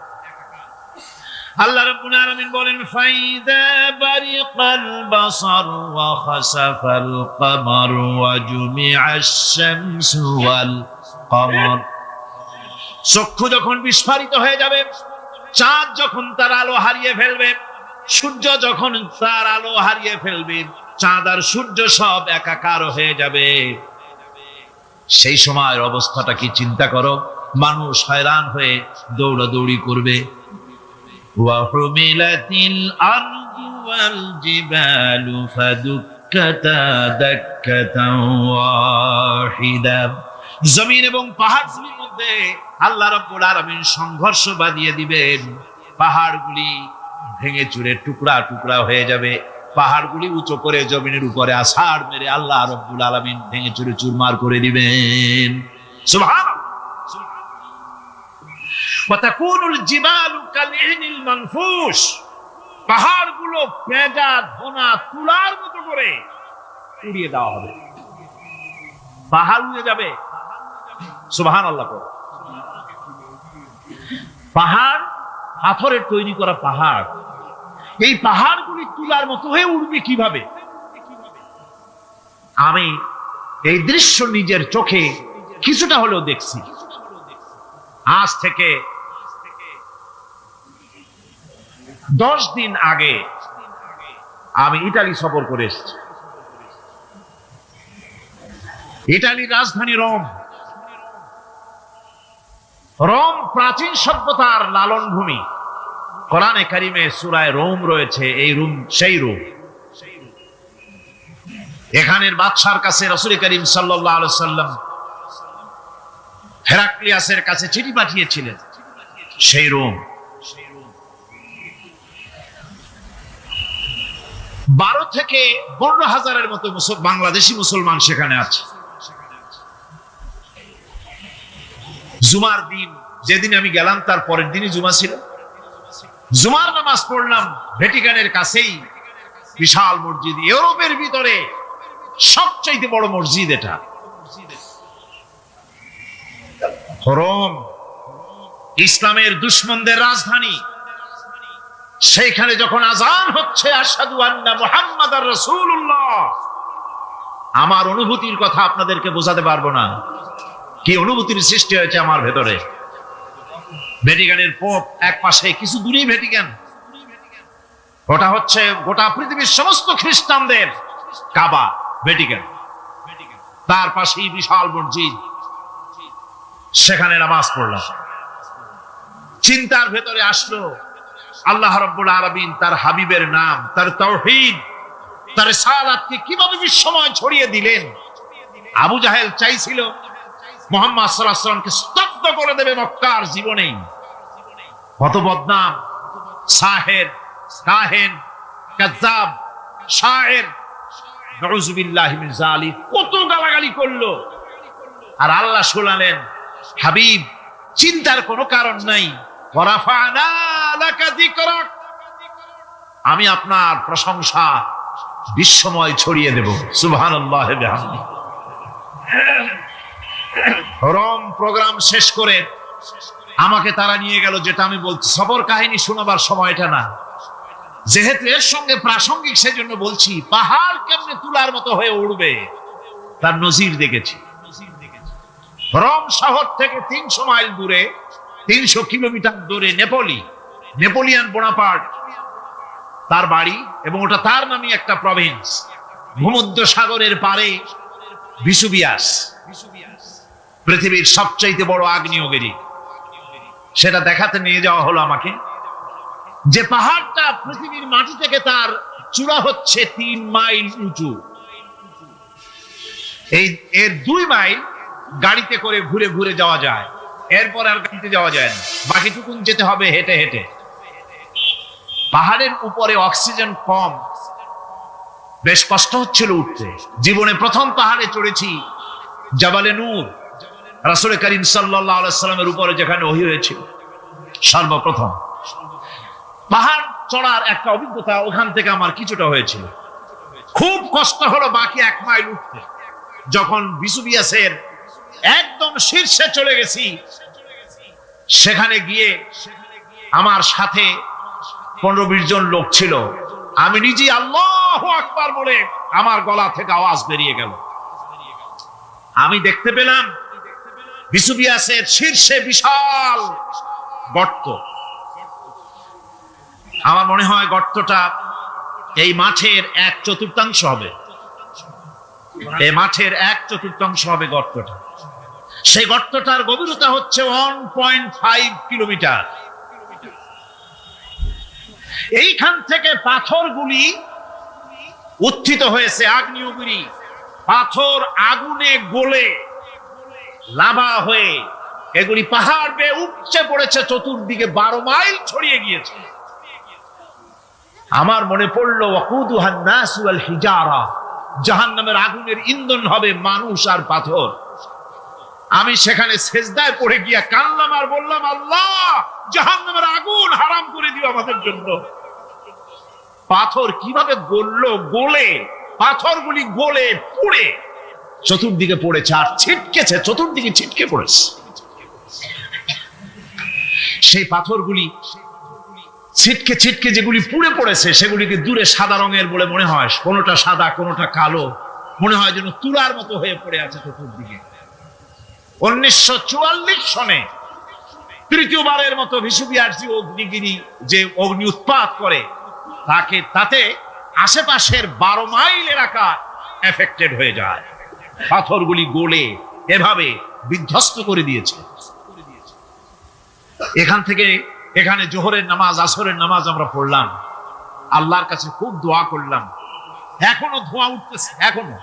আল্লাহ রাব্বুল আলামিন বলেন, ফাইদা বারিকাল বাসার ওয়া খাসাফাল কমার ওয়া জুমিআশ শামসু ওয়াল কমর। চক্ষু যখন বিস্ফারিত হয়ে যাবে, চাঁদ যখন তার আলো হারিয়ে ফেলবে, সূর্য যখন তার আলো হারিয়ে ফেলবে, চাঁদ আর সূর্য সব একাকার হয়ে যাবে, সেই সময়ের অবস্থাটা কি চিন্তা করো। মানুষ হয়রান হয়ে দৌড়াদৌড়ি করবে। وحملت الأرض والجبال فدكتا دكة واحدة। জমিন এবং পাহাড়গুলির মধ্যে আল্লাহ রাব্বুল আলামিন সংঘর্ষ বাঁধিয়ে দিবেন, পাহাড়গুলি ভেঙে চুরে টুকরা টুকরা হয়ে যাবে, পাহাড়গুলি উঁচু করে জমিনের উপরে আছাড় মেরে আল্লাহ রাব্বুল আলামিন ভেঙে চুরে চুরমার করে দিবেন। সুবহানাল্লাহ। ওয়াতাকুনুল জিবালু কালইহনিল মানফুস, পাহাড়গুলো পেঁজা ধোনা তুলার মতো করে উড়িয়ে দেওয়া হবে, পাহাড় উড়ে যাবে। সুবহানাল্লাহ। পাহাড় পাথরের তৈরি করা পাহাড়, এই পাহাড়গুলি তুলার মতো হয়ে উড়বে কিভাবে? আমি এই দৃশ্য নিজের চোখে কিছুটা হলেও দেখছি। আজ থেকে 10 দিন আগে আমি ইতালি সফর করে এসেছি। ইতালির রাজধানী রোম। রোম প্রাচীন সভ্যতার লালন ভূমি। কোরআনে কারিমে সূরা রোম রয়েছে, এই রোম সেই রোম। এখানের বাদশার কাছে রাসূল করিম সাল্লাল্লাহু আলাইহি ওয়াসাল্লাম হেরাক্লিয়াসের কাছে চিঠি পাঠিয়েছিলেন, সেই রোম। 12 থেকে 15 হাজারের মতো বাংলাদেশি মুসলমান সেখানে আছে। জুমার দিন, যেদিন আমি গেলাম তার পরের দিনই জুমা ছিল। জুমার নামাজ পড়লাম ভ্যাটিকানের কাছেই বিশাল মসজিদ, ইউরোপের ভিতরে সবচাইতে বড় মসজিদ এটা। রোম ইসলামের দুশমনদের রাজধানী। সেইখানে যখন আযান হচ্ছে আশহাদু আন্না মুহাম্মাদার রাসূলুল্লাহ, আমার অনুভূতির কথা আপনাদেরকে বোঝাতে পারবো না, কি অনুভূতির সৃষ্টি হয়েছে আমার ভেতরে। ভ্যাটিকানের পোপ এক পাশে, কিছু দূরেই ভ্যাটিকান, ওটা হচ্ছে গোটা পৃথিবীর সমস্ত খ্রিস্টানদের কাবা ভ্যাটিকান। তার পাশেই বিশাল মসজিদ, সেখানে নামাজ পড়লাম। চিন্তার ভেতরে আসলো আল্লাহ রাব্বুল আলামিন তার হাবিবের নাম, তার তাওহীদ, তার রিসালাতকে কিভাবে বিশ্বময় ছড়িয়ে দিলেন। আবু জাহেল চাইছিল মুহাম্মদ সাল্লাল্লাহু আলাইহি ওয়াসাল্লামকে স্তব্ধ করে দেবে মক্কার জীবনেই। কত বদনাম, সাহের, কাহেন, কাযযাব, শায়ের, নাউযুবিল্লাহি মিন যালিক, কত গালাগালি করলো। আর আল্লাহ শোনালেন, হাবিব চিন্তার কোনো কারণ নাই, ওয়ারাফা'না লাকা যিকরাক, আমি আপনার প্রশংসা বিশ্বময় ছড়িয়ে দেব। সুবহানাল্লাহ ওয়া বিহামদিহি। রোম প্রোগ্রাম শেষ করে আমাকে তারা নিয়ে গেল, যেটা আমি বলছি সফর কাহিনী শোনাবার সময়টা না, যেহেতু এর সঙ্গে প্রাসঙ্গিক সেজন্য বলছি। পাহাড় কেমনে তুলার মতো হয়ে উড়বে তার নজির দেখেছি। রোম শহর থেকে 300 মাইল দূরে, 300 কিলোমিটার দূরে নেপোলিয়ান বোনাপার্ট তার বাড়ি, এবং ওটা তার নামে একটা প্রভিন্স। ভূমধ্য সাগরের পারে ভিসুভিয়াস, পৃথিবীর সবচাইতে বড় আগ্নেয়গিরি, সেটা দেখাতে নিয়ে যাওয়া হলো আমাকে। যে পাহাড়টা পৃথিবীর মাটি থেকে তার চূড়া হচ্ছে 3 মাইল উঁচু, এর 2 মাইল গাড়িতে করে ঘুরে ঘুরে যাওয়া যায়, এরপর আর গাড়িতে যাওয়া যায় না, বাকিটুকুন যেতে হবে হেঁটে হেঁটে। পাহাড়ের উপরে অক্সিজেন কম, বেশ কষ্ট হচ্ছিল উঠতে। জীবনে প্রথম পাহাড়ে চড়েছি, জাবালে নূর, রাসূল করিম সাল্লাল্লাহু আলাইহি ওয়াসাল্লামের উপরে যেখানে ওহী হয়েছিল সর্বপ্রথম। পাহাড় চড়ার একটা অভিজ্ঞতা ওখান থেকে আমার কিছুটা হয়েছিল। খুব কষ্ট হলো বাকি 1 মাইল উঠতে। যখন ভিসুভিয়াসের একদম শীর্ষে চলে গেছি, সেখানে গিয়ে আমার সাথে 15-20 জন লোক ছিল। আমি নিজে আল্লাহু আকবার বলে আমার গলা থেকে আওয়াজ বেরিয়ে গেল। আমি দেখতে পেলাম ভিসুভিয়াসের শীর্ষে বিশাল গর্ত। আমার মনে হয় গর্তটা এই মাঠের 1/4 হবে, এই মাঠের 1/4 হবে গর্তটা। সেই গর্তটার গভীরতা হচ্ছে 1.5 কিলোমিটার। এইখান থেকে পাথরগুলি উত্থিত হয়েছে, আগ্নেয়গিরি পাথর আগুনে গলে লাভা হয়ে এগুলি পাহাড় বেয়ে উপচে পড়েছে, চতুর্দিকে 12 মাইল ছড়িয়ে গিয়েছে। আমার মনে পড়লো ওয়াকুদুহান নাস ওয়াল হিজারা, জাহান্নামের আগুনের ইন্ধন হবে মানুষ আর পাথর। আমি সেখানে সেজদায় পড়ে গিয়া কাঁদলাম আর বললাম, আল্লাহ জাহান্নামের আগুন হারাম করে দিও আমাদের জন্য। পাথর কিভাবে গললো, গলে পাথরগুলি গলে পুড়ে চতুর্দিকে পড়েছে আর ছিটকেছে, চতুর্দিকে ছিটকে পড়েছে। সেই পাথরগুলি ছিটকে ছিটকে যেগুলি পুড়ে পড়েছে সেগুলিকে দূরে সাদা রঙের বলে মনে হয়, কোনোটা সাদা কোনোটা কালো, মনে হয় যেন তুলার মতো হয়ে পড়ে আছে চতুর্দিকে। 1944 সনে তৃতীয়বারের মতো ভিসুবিয়ার্সি অগ্নিগিরি যে অগ্নি উৎপাত করে তাতে আশেপাশের 12 মাইল এলাকা এফেক্টেড হয়ে যায়। পাথরগুলি গলে এভাবে বিধ্বস্ত করে দিয়েছে। এখান থেকে এখানে জোহরের নামাজ, আসরের নামাজ আমরা পড়লাম, আল্লাহর কাছে খুব দোয়া করলাম। এখনো ধোঁয়া উঠতেছে, এখনো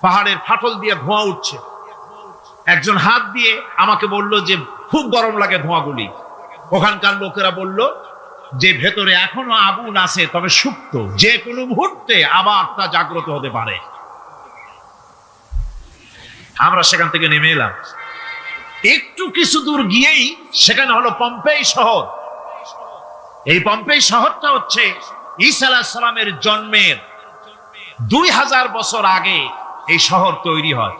পাহাড়ের ফাটল দিয়ে ধোঁয়া উঠছে। একজন হাত দিয়ে আমাকে বলল যে খুব গরম লাগে ধোঁয়াগুলি। ওখানকার লোকেরা বলল যে ভেতরে এখনো আগুন আছে, তবে সুপ্ত, যে কোনো মুহূর্তে আবার তা জাগ্রত হতে পারে। আমরা সেখান থেকে নেমে এলাম। একটু কিছু দূর গিয়েই সেখানে হলো পম্পেই শহর। এই পম্পেই শহরটা হচ্ছে ঈসা আলাইহিস সালামের জন্মের 2000 বছর আগে এই শহর তৈরি হয়।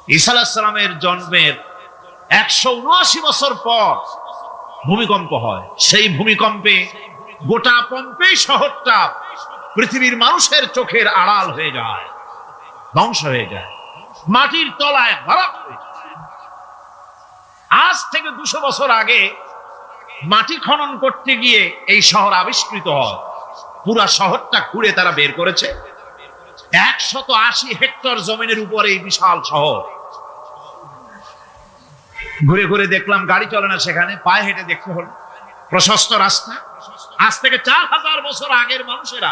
ঈসা আলাইহিস সালামের জন্মের 179 বছর পর ভূমিকম্প হয়। সেই ভূমিকম্পে গোটা পম্পেই শহরটা পৃথিবীর মানুষের চোখের আড়াল হয়ে যায়, ধ্বংস হয়ে যায়, মাটির তলায় ভরাট হয়ে যায়। আজ থেকে 200 বছর আগে মাটি খনন করতে গিয়ে এই শহর আবিষ্কৃত হয়। পুরা শহরটা খুঁড়ে তারা বের করেছে। 180 হেক্টর জমিনের উপরে এই বিশাল শহর। ঘুরে ঘুরে দেখলাম, গাড়ি চলে না সেখানে, পায়ে হেঁটে দেখতে হলো। প্রশস্ত রাস্তা। আজ থেকে 4000 বছর আগের মানুষেরা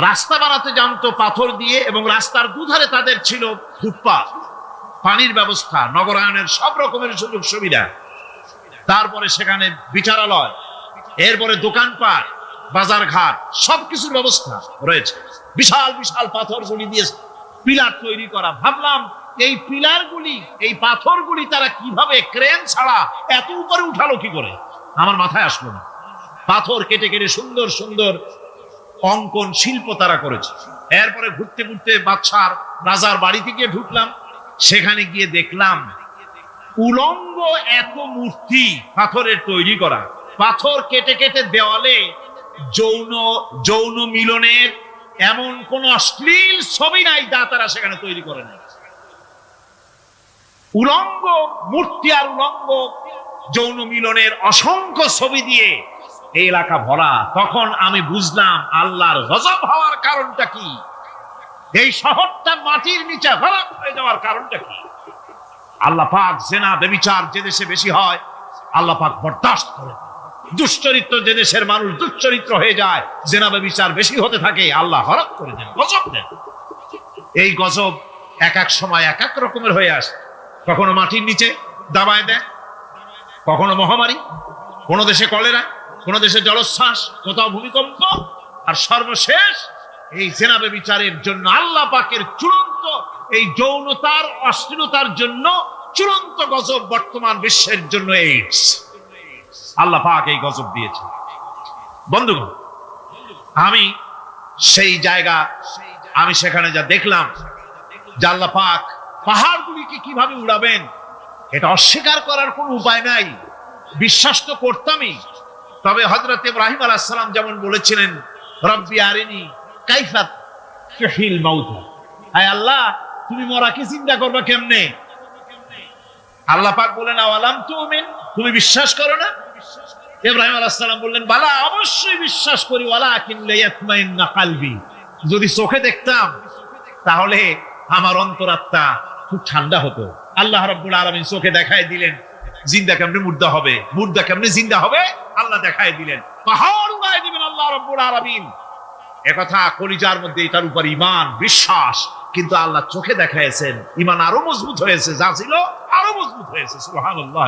রাস্তা বানাতে জানতো পাথর দিয়ে, এবং রাস্তার দুধারে তাদের ছিল ফুটপাত, পানির ব্যবস্থা, নগরায়নের সব রকমের সুযোগ সুবিধা। তারপরে সেখানে বিচারালয়, এরপরে দোকানপাট, বাজার ঘাট, সবকিছুর ব্যবস্থা রয়েছে। বিশাল বিশাল পাথরগুলি দিয়ে পিলার তৈরি করা। ভাবলাম এই পিলারগুলি, এই পাথরগুলি তারা কিভাবে ক্রেন ছাড়া এত উপরে উঠালো কি করে, আমার মাথায় আসলো না। পাথর কেটে কেটে সুন্দর সুন্দর অঙ্কন শিল্প তারা করেছে। এরপরে ঘুরতে ঘুরতে বাদশার রাজার বাড়িতে গিয়ে ঢুকলাম। সেখানে গিয়ে দেখলাম উলঙ্গ এত মূর্তি পাথরের তৈরি করা। পাথর কেটে কেটে দেওয়ালে যৌন মিলনের এমন কোন অশ্লীল ছবি নাই যা তারা সেখানে তৈরি করে নাই। উলঙ্গ মূর্তি আর উলঙ্গ যৌন মিলনের অসংখ্য ছবি দিয়ে এই এলাকা ভরা। তখন আমি বুঝলাম আল্লাহর গজব হওয়ার কারণটা কি, এই শহরটা মাটির নিচে ভরাট হয়ে যাওয়ার কারণটা কি। আল্লাহ পাক জেনা ব্যভিচার যে দেশে বেশি হয় আল্লাহ পাক বরদাস্ত করে। দুশ্চরিত্র যে দেশের মানুষ দুশ্চরিত্র হয়ে যায়, জেনা ব্যভিচার বেশি হতে থাকে, আল্লাহ হরক করে দেন, গজব দেন। এই গজব এক এক সময় এক এক রকমের হয়ে আসে। কখনো মাটির নিচে দাবায় দেয়, কখনো মহামারী, কোন দেশে কলেরা, কোন দেশে জলোচ্ছ্বাস, কোথাও ভূমিকম্প, আর সর্বশেষ এই জেনা ব্যভিচারের জন্য আল্লাহ পাকের চূড়ান্ত এই যৌনতার অশ্লীলতার জন্য চূড়ান্ত গজব বর্তমান বিশ্বের জন্য এইডস। আল্লাহ পাক এই গজব দিয়েছে। বন্ধুগণ, আমি সেই জায়গা, আমি সেখানে যা দেখলাম যে আল্লাহ পাক পাহাড়গুলিকে কিভাবে উড়াবেন এটা অস্বীকার করার কোনো উপায় নাই। বিশ্বাস তো করতামই, তবে হযরত ইব্রাহিম আলাইহিস সালাম যেমন বলেছিলেন, রব্বি আরিনি কাইফা তুহিল মাউতা, আয় আল্লাহ তুমি মরাকে চিন্তা করবা কেমনে। আল্লাহ পাক বলেন, আওয়ালাম তুমিন, তুমি বিশ্বাস করো না? ইব্রাহিম আলাইহিস সালাম বললেন, বালা, অবশ্যই বিশ্বাস করি, ওয়ালাকিন লিয়াতমাইন্না কলবি, যদি চোখে দেখতাম তাহলে আমার অন্তরাত্মা খুব ঠান্ডা হতো। আল্লাহ রাব্বুল আলামিন চোখে দেখায় দিলেন জিন্দা কেমনে মুর্দা হবে, মুর্দা কেমনে জিন্দা হবে, আল্লাহ দেখায় দিলেন, পাহাড় উড়ায় দিবেন আল্লাহ রাব্বুল আলামিন। একথা কলিজার মধ্যে এটার উপর ঈমান বিশ্বাস, কিন্তু আল্লাহ চোখে দেখাইছেন, ঈমান আরো মজবুত হয়েছে, যা ছিল আরো মজবুত হয়েছে। সুবহানাল্লাহ।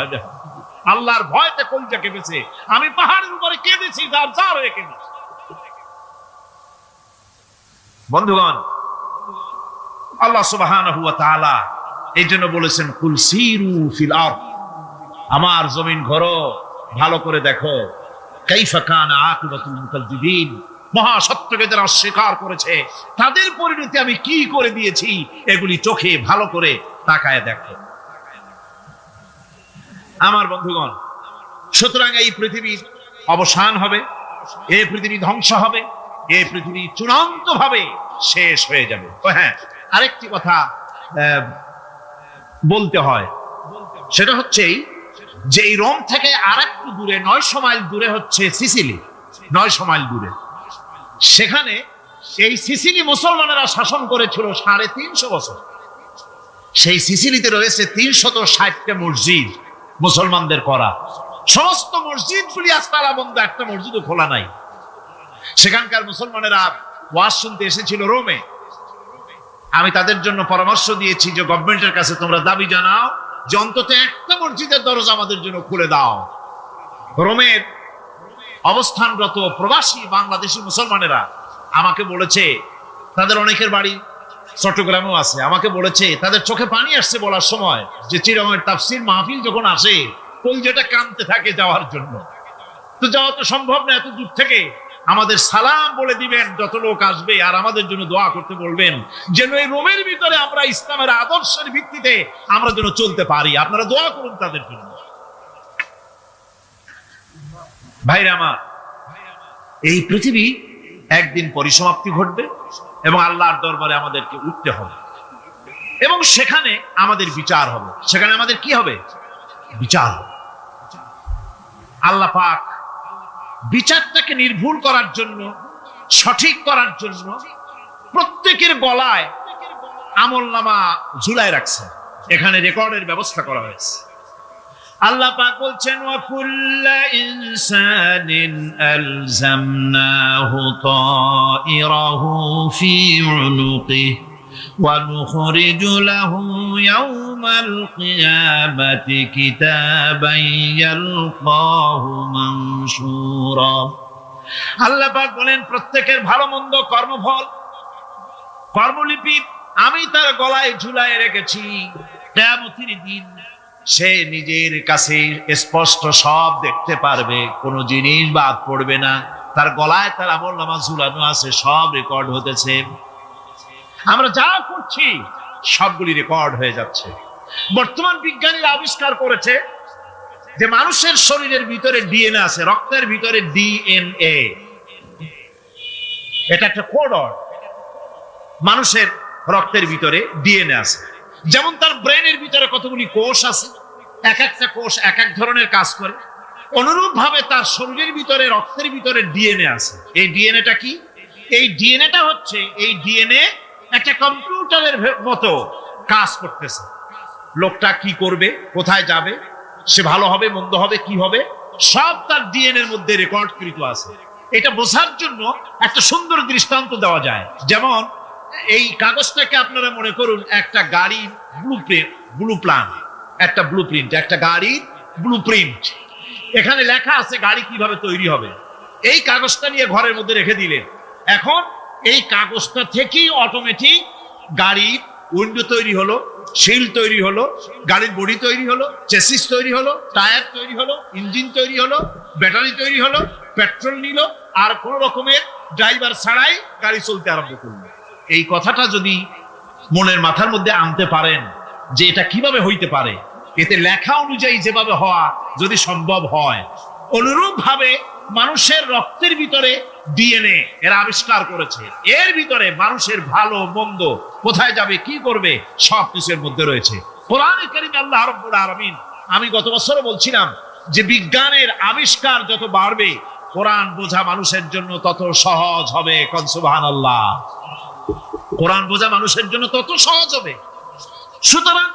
আল্লাহর ভয়তে কলিজা কেঁপেছে। আমি পাহাড়ের উপরে কেঁদেছি, যার যার হয়ে কেঁদেছি। বন্ধুগণ, আল্লাহ সুবহানাহু ওয়া তাআলা এই জন্য বলেছেন, কুল সিরু ফিল আরদ, আমার জমিন ঘোরো, ভালো করে দেখো, কাইফা কানা আকিবাতুল মুকাজ্জিবিন, মহাসত্যকে যারা অস্বীকার করেছে তাদের পরিণতি আমি কি করে দিয়েছি, এগুলি চোখে ভালো করে তাকায় দেখো। আমার বন্ধুগণ, সুতরাং এই পৃথিবীর অবসান হবে, এই পৃথিবী ধ্বংস হবে, এই পৃথিবী চূড়ান্ত ভাবে শেষ হয়ে যাবে। হ্যাঁ, আরেকটি কথা বলতে হয়, সেটা হচ্ছে যে এই রোম থেকে আরেকটু দূরে 900 মাইল দূরে হচ্ছে সিসিলি। 900 মাইল দূরে, সেখানে এই সিসিলি মুসলমানেরা শাসন করেছিল 350 বছর। সেই সিসিলিতে রয়েছে 360টা মসজিদ মুসলমানদের করা। সমস্ত মসজিদগুলি আজ তালা বন্ধ, একটা মসজিদও খোলা নাই। সেখানকার মুসলমানেরা ওয়াজ শুনতে এসেছিল রোমে। আমি তাদের জন্য পরামর্শ দিয়েছি যে গভর্নমেন্টের কাছে তোমরা দাবি জানাও যে অন্তত একটা মসজিদের দরজা আমাদের জন্য খুলে দাও। রোমের অবস্থানরত প্রবাসী বাংলাদেশি মুসলমানেরা আমাকে বলেছে, তাদের অনেকের বাড়ি চট্টগ্রামেও আছে, আমাকে বলেছে তাদের চোখে পানি আসছে বলার সময় যে চিরঙের তাফসীর মাহফিল যখন আসে কলজেটা কাঁদতে থাকে যাওয়ার জন্য। তো যাওয়া তো সম্ভব না এত দূর থেকে, আমাদের সালাম বলে দিবেন যত লোক আসবে, আর আমাদের জন্য দোয়া করতে বলবেন যেন এই রোমের ভিতরে আমরা ইসলামের আদর্শের ভিত্তিতে আমরা যেন চলতে পারি। আপনারা দোয়া করুন তাদের জন্য। ভাইরা আমার, এই পৃথিবী একদিন পরিসমাপ্তি ঘটবে এবং আল্লাহর দরবারে আমাদেরকে উঠতে হবে এবং সেখানে আমাদের বিচার হবে। সেখানে আমাদের কি হবে? বিচার। আল্লাহ পাক বিচারটাকে নির্ভুল করার জন্য, সঠিক করার জন্য প্রত্যেকের গলায় আমলনামা ঝুলায় রাখছেন। এখানে রেকর্ডের ব্যবস্থা করা হয়েছে। আল্লাহ পাক বলছেন, ওয়া কুল্লা ইনসানিন আলজামনাহু তাইরাহু ফি উনুকিহি ওয়া নুখরিজু লাহু ইয়াওমাল কিয়ামাতি কিতাবান ইয়ালকাহু মানশুরা। আল্লাহ পাক বলেন, প্রত্যেকের ভালো মন্দ কর্মফল, কর্মলিপি আমি তার গলায় ঝুলায় রেখেছি। কিয়ামতের দিন সে নিজের কাছে স্পষ্ট সব দেখতে পারবে, কোনো জিনিস বাদ পড়বে না। তার গলায় তার আমলনামা ঝুলানো আছে, সব রেকর্ড হতেছে। আমরা যা করছি সবগুলি রেকর্ড হয়ে যাচ্ছে। বর্তমান বিজ্ঞানীরা আবিষ্কার করেছে যে মানুষের শরীরের ভিতরে ডিএনএ আছে, রক্তের ভিতরে ডিএনএ, এটা একটা কোড। মানুষের রক্তের ভিতরে ডিএনএ আছে। যেমন তার ব্রেনের ভিতরে কতগুলি কোষ আছে, এক একটা কোষ এক এক ধরনের কাজ করে, অনুরূপ ভাবে তার শরীরের ভিতরে রক্তের ভিতরে ডিএনএ আছে। এই ডিএনএটা কি? এই ডিএনএটা হচ্ছে, এই ডিএনএ একটা কম্পিউটারের মতো কাজ করতেছে। লোকটা কি করবে, কোথায় যাবে, সে ভালো হবে মন্দ হবে কি হবে, সব তার ডিএনএ এর মধ্যে রেকর্ডকৃত আছে। এটা বোঝার জন্য একটা সুন্দর দৃষ্টান্ত দেওয়া যায়। যেমন এই কাগজটাকে আপনারা মনে করুন একটা গাড়ির একটা ব্লুপ্রিন্ট, একটা গাড়ির ব্লুপ্রিন্ট। এখানে লেখা আছে গাড়ি কিভাবে তৈরি হবে। এই কাগজটা নিয়ে ঘরের মধ্যে রেখে দিলেন। এখন এই কাগজটা থেকেই অটোমেটিক গাড়ির উইন্ডো তৈরি হলো, শিল তৈরি হলো, গাড়ির বডি তৈরি হলো, চেসিস তৈরি হলো, টায়ার তৈরি হলো, ইঞ্জিন তৈরি হলো, ব্যাটারি তৈরি হলো, পেট্রোল নিল, আর কোন রকমের ড্রাইভার ছাড়াই গাড়ি চলতে আরম্ভ করলো। এই কথাটা যদি মনের মাথার মধ্যে আনতে পারেন যে এটা কিভাবে হইতে পারে, এতে লেখা অনুযায়ী যেভাবে হওয়া যদি সম্ভব হয়, অনুরূপ ভাবে মানুষের রক্তের ভিতরে ডিএনএ এরা আবিষ্কার করেছে। এর ভিতরে মানুষের ভালো মন্দ, কোথায় যাবে কি করবে, সব কিছুর মধ্যে রয়েছে। কোরআনে কারীমে আল্লাহ রাব্বুল আলামিন, আমি গত বছর বলছিলাম যে বিজ্ঞানের আবিষ্কার যত বাড়বে কোরআন বোঝা মানুষের জন্য তত সহজ হবে। সুবহানাল্লাহ। কোরআন বোঝা মানুষের জন্য তত সহজ হবে। সুতরাং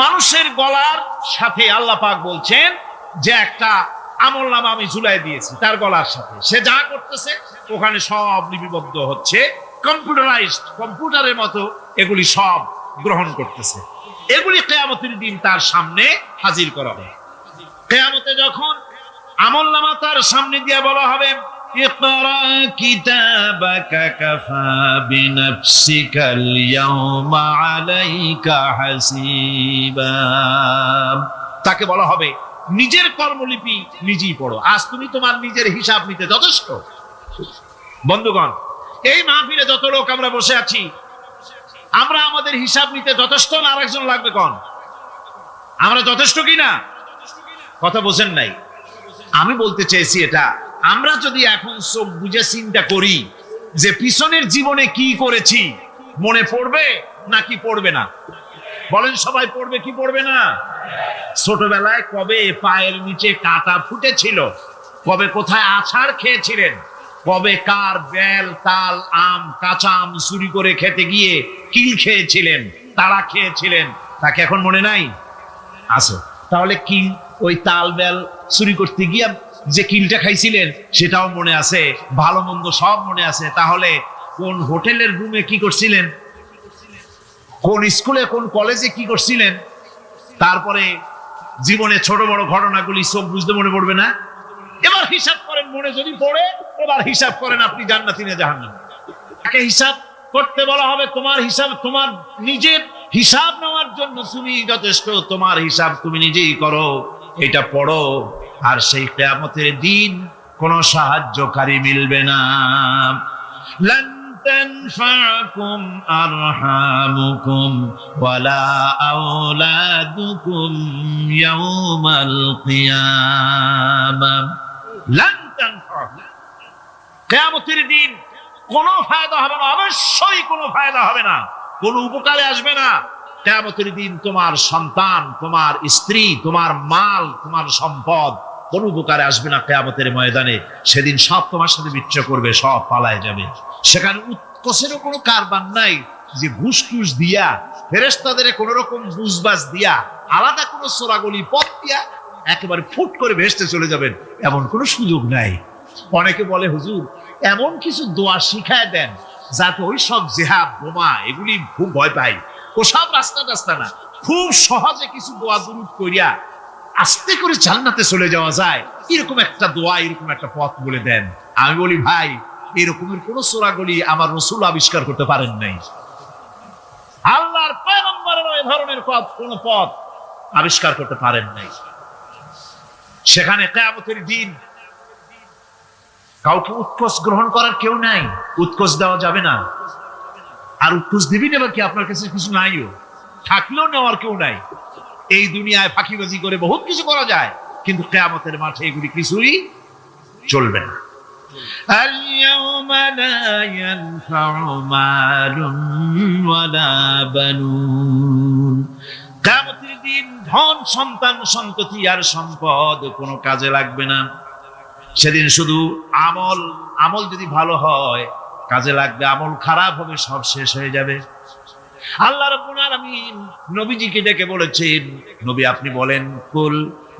মানুষের গলার সাথে আল্লাহ পাক বলছেন যে একটা আমলনামা আমি ঝুলাই দিয়েছি তার গলার সাথে, সে যা করতেছে ওখানে সব লিপিবদ্ধ হচ্ছে, কম্পিউটারাইজড, কম্পিউটারের মতো এগুলি সব গ্রহণ করতেছে। এগুলি কিয়ামতের দিন তার সামনে হাজির করা হবে। কিয়ামতে যখন আমলনামা তার সামনে দিয়ে বলা হবে, ইকরা কিতাবাকা কাফা বিনাফসিকাল ইয়াওমা আলাইকা হাসিবা, তাকে বলা হবে নিজের কর্মলিপি নিজেই পড়ো, আজ তুমি তোমার নিজের হিসাব নিতে যথেষ্ট। বন্ধুগণ, এই মাহফিলে যত লোক আমরা বসে আছি, আমরা আমাদের হিসাব নিতে যথেষ্ট না আরেকজন লাগবে? কোন আমরা যথেষ্ট কিনা? কথা বোঝেন নাই? আমি বলতে চেয়েছি এটা, আমরা যদি এখন চোখ বুঝে চিন্তা করি যে পিছনের জীবনে কি করেছি, মনে পড়বে নাকি পড়বে না? বলেন সবাই, পড়বে কি পড়বে না? ছোটবেলায় কবে পায়ের নিচে কাঁটা ফুটেছিল, কবে কোথায় আছাড় খেয়েছিলেন, কবে কার বেল, তাল, আম, কাঁচা আম চুরি করে খেতে গিয়ে কিল খেয়েছিলেন, তারা খেয়েছিলেন, তাকে এখন মনে নাই? আছে। তাহলে কি ওই তাল বেল চুরি করতে গিয়ে যে কিলটা খাইছিলেন সেটাও মনে আছে, ভালো মন্দ সব মনে আছে। তাহলে কোন হোটেলের রুমে কি করছিলেন, কোন স্কুলে কোন কলেজে কি করছিলেন, তারপরে জীবনে ছোট বড় ঘটনাগুলি সব বুঝতে মনে পড়বে না? এবার হিসাব করেন, মনে যদি পড়ে এবার হিসাব করেন আপনি জান্নাতি না জাহান্নামী। তাকে হিসাব করতে বলা হবে, তোমার হিসাব, তোমার নিজের হিসাব নেওয়ার জন্য তুমি যথেষ্ট, তোমার হিসাব তুমি নিজেই করো, এটা পড়ো। আর সেই কিয়ামতের দিন কোন সাহায্যকারী মিলবে না। লান তানফাকুম আরহামুকুম ওয়ালা আওলাদুকুম ইয়াওমাল কিয়ামাহ। লান তানফাকুম, কিয়ামতের দিন কোনো ফায়দা হবে না, অবশ্যই কোনো ফায়দা হবে না, কোনো উপকারে আসবে না। কিয়ামতের দিন তোমার সন্তান, তোমার স্ত্রী, তোমার মাল, তোমার সম্পদ কোন উপকারে আসবে না। কিয়ামতের ময়দানে সেদিন সব তোমার সাথে বিচ্ছ করবে, সব পালায় যাবে। সেখানে উৎকোষেরও কোনো কারবার নাই যে ঘুষ টুস দিয়া, ফেরেশতাদের কোন রকম বুঝবাজ দিয়া, আলাদা কোনো চোরাগলি পথ দিয়া একেবারে ফুট করে ভেসতে চলে যাবেন, এমন কোনো সুযোগ নাই। অনেকে বলে, হুজুর এমন কিছু দোয়া শিখায় দেন যাতে ওই সব জেহাদ, বোমা এগুলি খুব ভয় পাই, ওসব রাস্তা টাস্তা না, খুব সহজে কিছু দোয়া দুরূদ করিয়া আস্তে করে জান্নাতে চলে যাওয়া যায়, এরকম একটা দোয়া, এরকম একটা পথ বলে দেন। আমি বলি, ভাই এরকমের কোন চোরাগলি আমার রাসূল আবিষ্কার করতে পারেন নাই, আল্লাহর পয়গম্বরের ওই ধরনের কোন পথ আবিষ্কার করতে পারেন নাই। সেখানে কিয়ামতের দিন কাউকে উৎকোষ গ্রহণ করার কেউ নাই, উৎকোষ দেওয়া যাবে না। আর উৎকোষ দিবি নেবার কি, আপনার কাছে কিছু নাইও, থাকলেও নেওয়ার কেউ নাই। এই দুনিয়ায় ফাঁকিবাজি করে বহুত কিছু করা যায়, কিন্তু কিয়ামতের মাঠে এগুলি কিছুই চলবে না। আল-ইয়াওমা লা ইয়ানফা'ু মালুন ওয়ালা বানুন, কিয়ামতের দিন ধন, সন্তান, সন্ততি আর সম্পদ কোনো কাজে লাগবে না। সেদিন শুধু আমল যদি ভালো হয় কাজে লাগবে, আমল খারাপ হবে সব শেষ হয়ে যাবে। আল্লাহ রাব্বুল আলামিন নবীজিকে ডেকে বলেছেন, নবী আপনি বলেন, কুল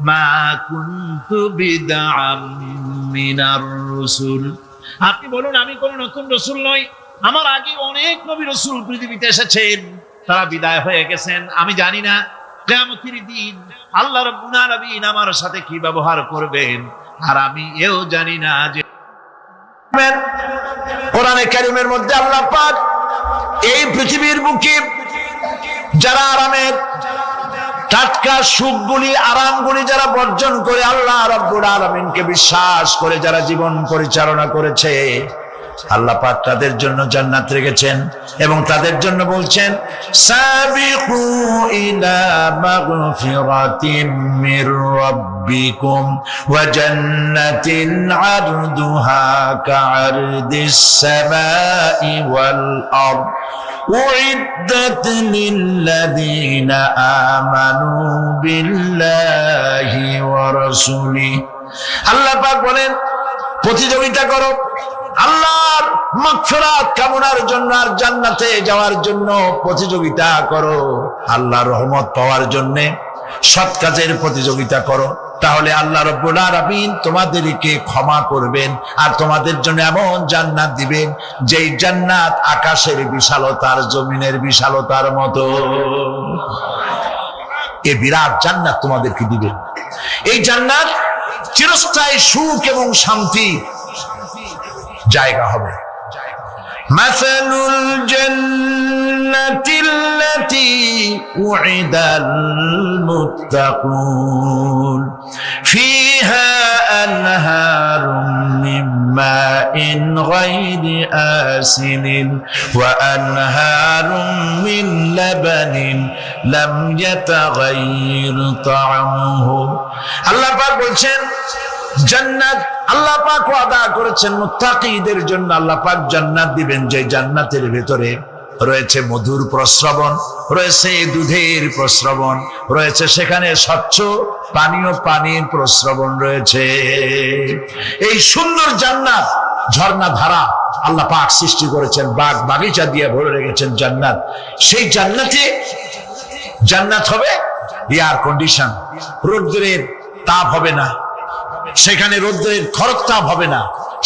মা কুনতু বিদআম মিনার রাসূল, আপনি বলুন আমি কোন নতুন রাসূল নই, আমার আগে অনেক নবী রাসূল পৃথিবীতে এসেছেন, তারা বিদায় হয়ে গেছেন। আমি জানি না কিয়ামতের দিন আল্লাহ রাব্বুল আলামিন আমার সাথে কি ব্যবহার করবেন, আর আমি এও জানি না যে কোরআনে কারীমের মধ্যে আল্লাহ পাক এই পৃথিবীর বুকে যারা আরামের টাটকা সুখগুলি, আরামগুলি যারা বর্জন করে আল্লাহ রাব্বুল আলামিনকে বিশ্বাস করে যারা জীবন পরিচালনা করেছে, আল্লাহ পাক তাদের জন্য জান্নাত রেখেছেন এবং তাদের জন্য বলছেন, সাবিকু ইলা মাগফিরাতিম মির রাব্বিকুম ওয়া জান্নাতিন আরদুহা কাআরদিস সামাই ওয়াল আরদ উইদ্দাত লিল্লাযীনা আমানু বিল্লাহি ওয়া রাসূলিহি। আল্লাহ পাক বলেন, প্রতিযোগিতা করো আল্লাহর মাগফিরাত কামনার জন্য আর জান্নাতে যাওয়ার জন্য প্রতিযোগিতা করো, আল্লাহর রহমত পাওয়ার জন্য সৎ কাজের প্রতিযোগিতা করো। তাহলে আল্লাহ রাব্বুল আলামিন তোমাদেরকে ক্ষমা করবেন আর তোমাদের জন্য এমন জান্নাত দিবেন যেই জান্নাত আকাশের বিশালতার জমিনের বিশালতার মতো। এই বিরাট জান্নাত তোমাদেরকে দিবেন। এই জান্নাত চিরস্থায়ী সুখ এবং শান্তি জায়গা হবে। মাসালুল জান্নাতিল্লাতী উইদাল মুত্তাকুন ফিহা আনহারুম মিন মাইন গায়রি আসিনিন ওয়া আনহারুম মিন লাবানিন লাম ইয়াতাগায়্যার তা'আমুহু। আল্লাহ পাক বলছেন জান্নাত আল্লাহ পাক ওয়াদা করেছেন মুত্তাকিদের জন্য। আল্লাহ পাক জান্নাত দিবেন যে জান্নাতের ভিতরে রয়েছে মধুর প্রস্রবণ, রয়েছে দুধের প্রস্রবণ, রয়েছে সেখানে স্বচ্ছ পানির প্রস্রবণ রয়েছে। এই সুন্দর জান্নাত ঝর্ণা ধারা আল্লাহ পাক সৃষ্টি করেছেন, বাগ বাগিচা দিয়ে ভরে রেখেছেন জান্নাত। সেই জান্নাত হবে এয়ার কন্ডিশন, রৌদ্রের তাপ হবে না সেখানে, রৌদ্রের খরতাপ হবে না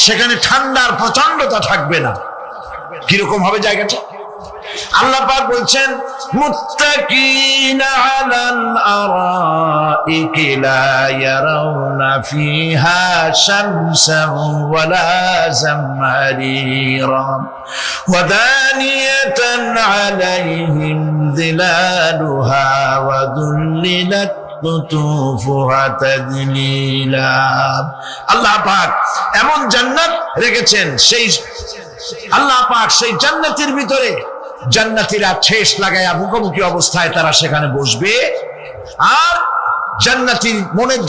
সেখানে, ঠান্ডার প্রচন্ডতা থাকবে না। কিরকম হবে জায়গাটা? আল্লাহ পাক বলছেন মুত্তাকিনা আলাল আরাইকি লা ইয়ারাউনা ফিহা শামসান ওয়ালা জামহারিরা ওয়া দানিয়াতান আলাইহিম যিলালুহা ওয়া যুল্লিলাত কুতুফুহা তাদলিলা। আল্লাহ পাক এমন জান্নাত রেখেছেন, সেই আল্লাহ পাক সেই জান্নাতের ভিতরে জান্নাতীরা ঠেস লাগায়া মুখোমুখি অবস্থায় তারা সেখানে বসবে। আর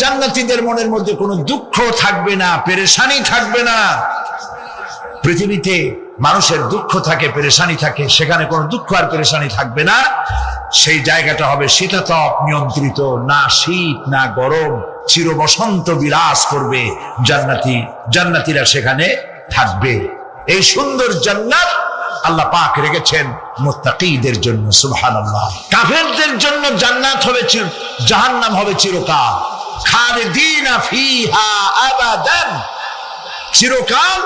জান্নাতীদের মনের মধ্যে কোনো দুঃখ থাকবে না, পেরেশানি থাকবে না। পৃথিবীতে মানুষের দুঃখ থাকে, পেরেশানি থাকে, সেখানে কোনো দুঃখ আর পেরেশানি থাকবে না। সেই জায়গাটা হবে শীতাতপ নিয়ন্ত্রিত, না শীত না গরম, চির বসন্ত বিরাজ করবে। জান্নাতীরা সেখানে থাকবে। এই সুন্দর জান্নাত আল্লাহ পাক রেখেছেন মুত্তাকিদের জন্য। সুবহানাল্লাহ। কাফেরদের জন্য জান্নাত হবে, জাহান্নাম হবে চিরকাল। খালিদিনা ফিহা আবাদান, চিরকাল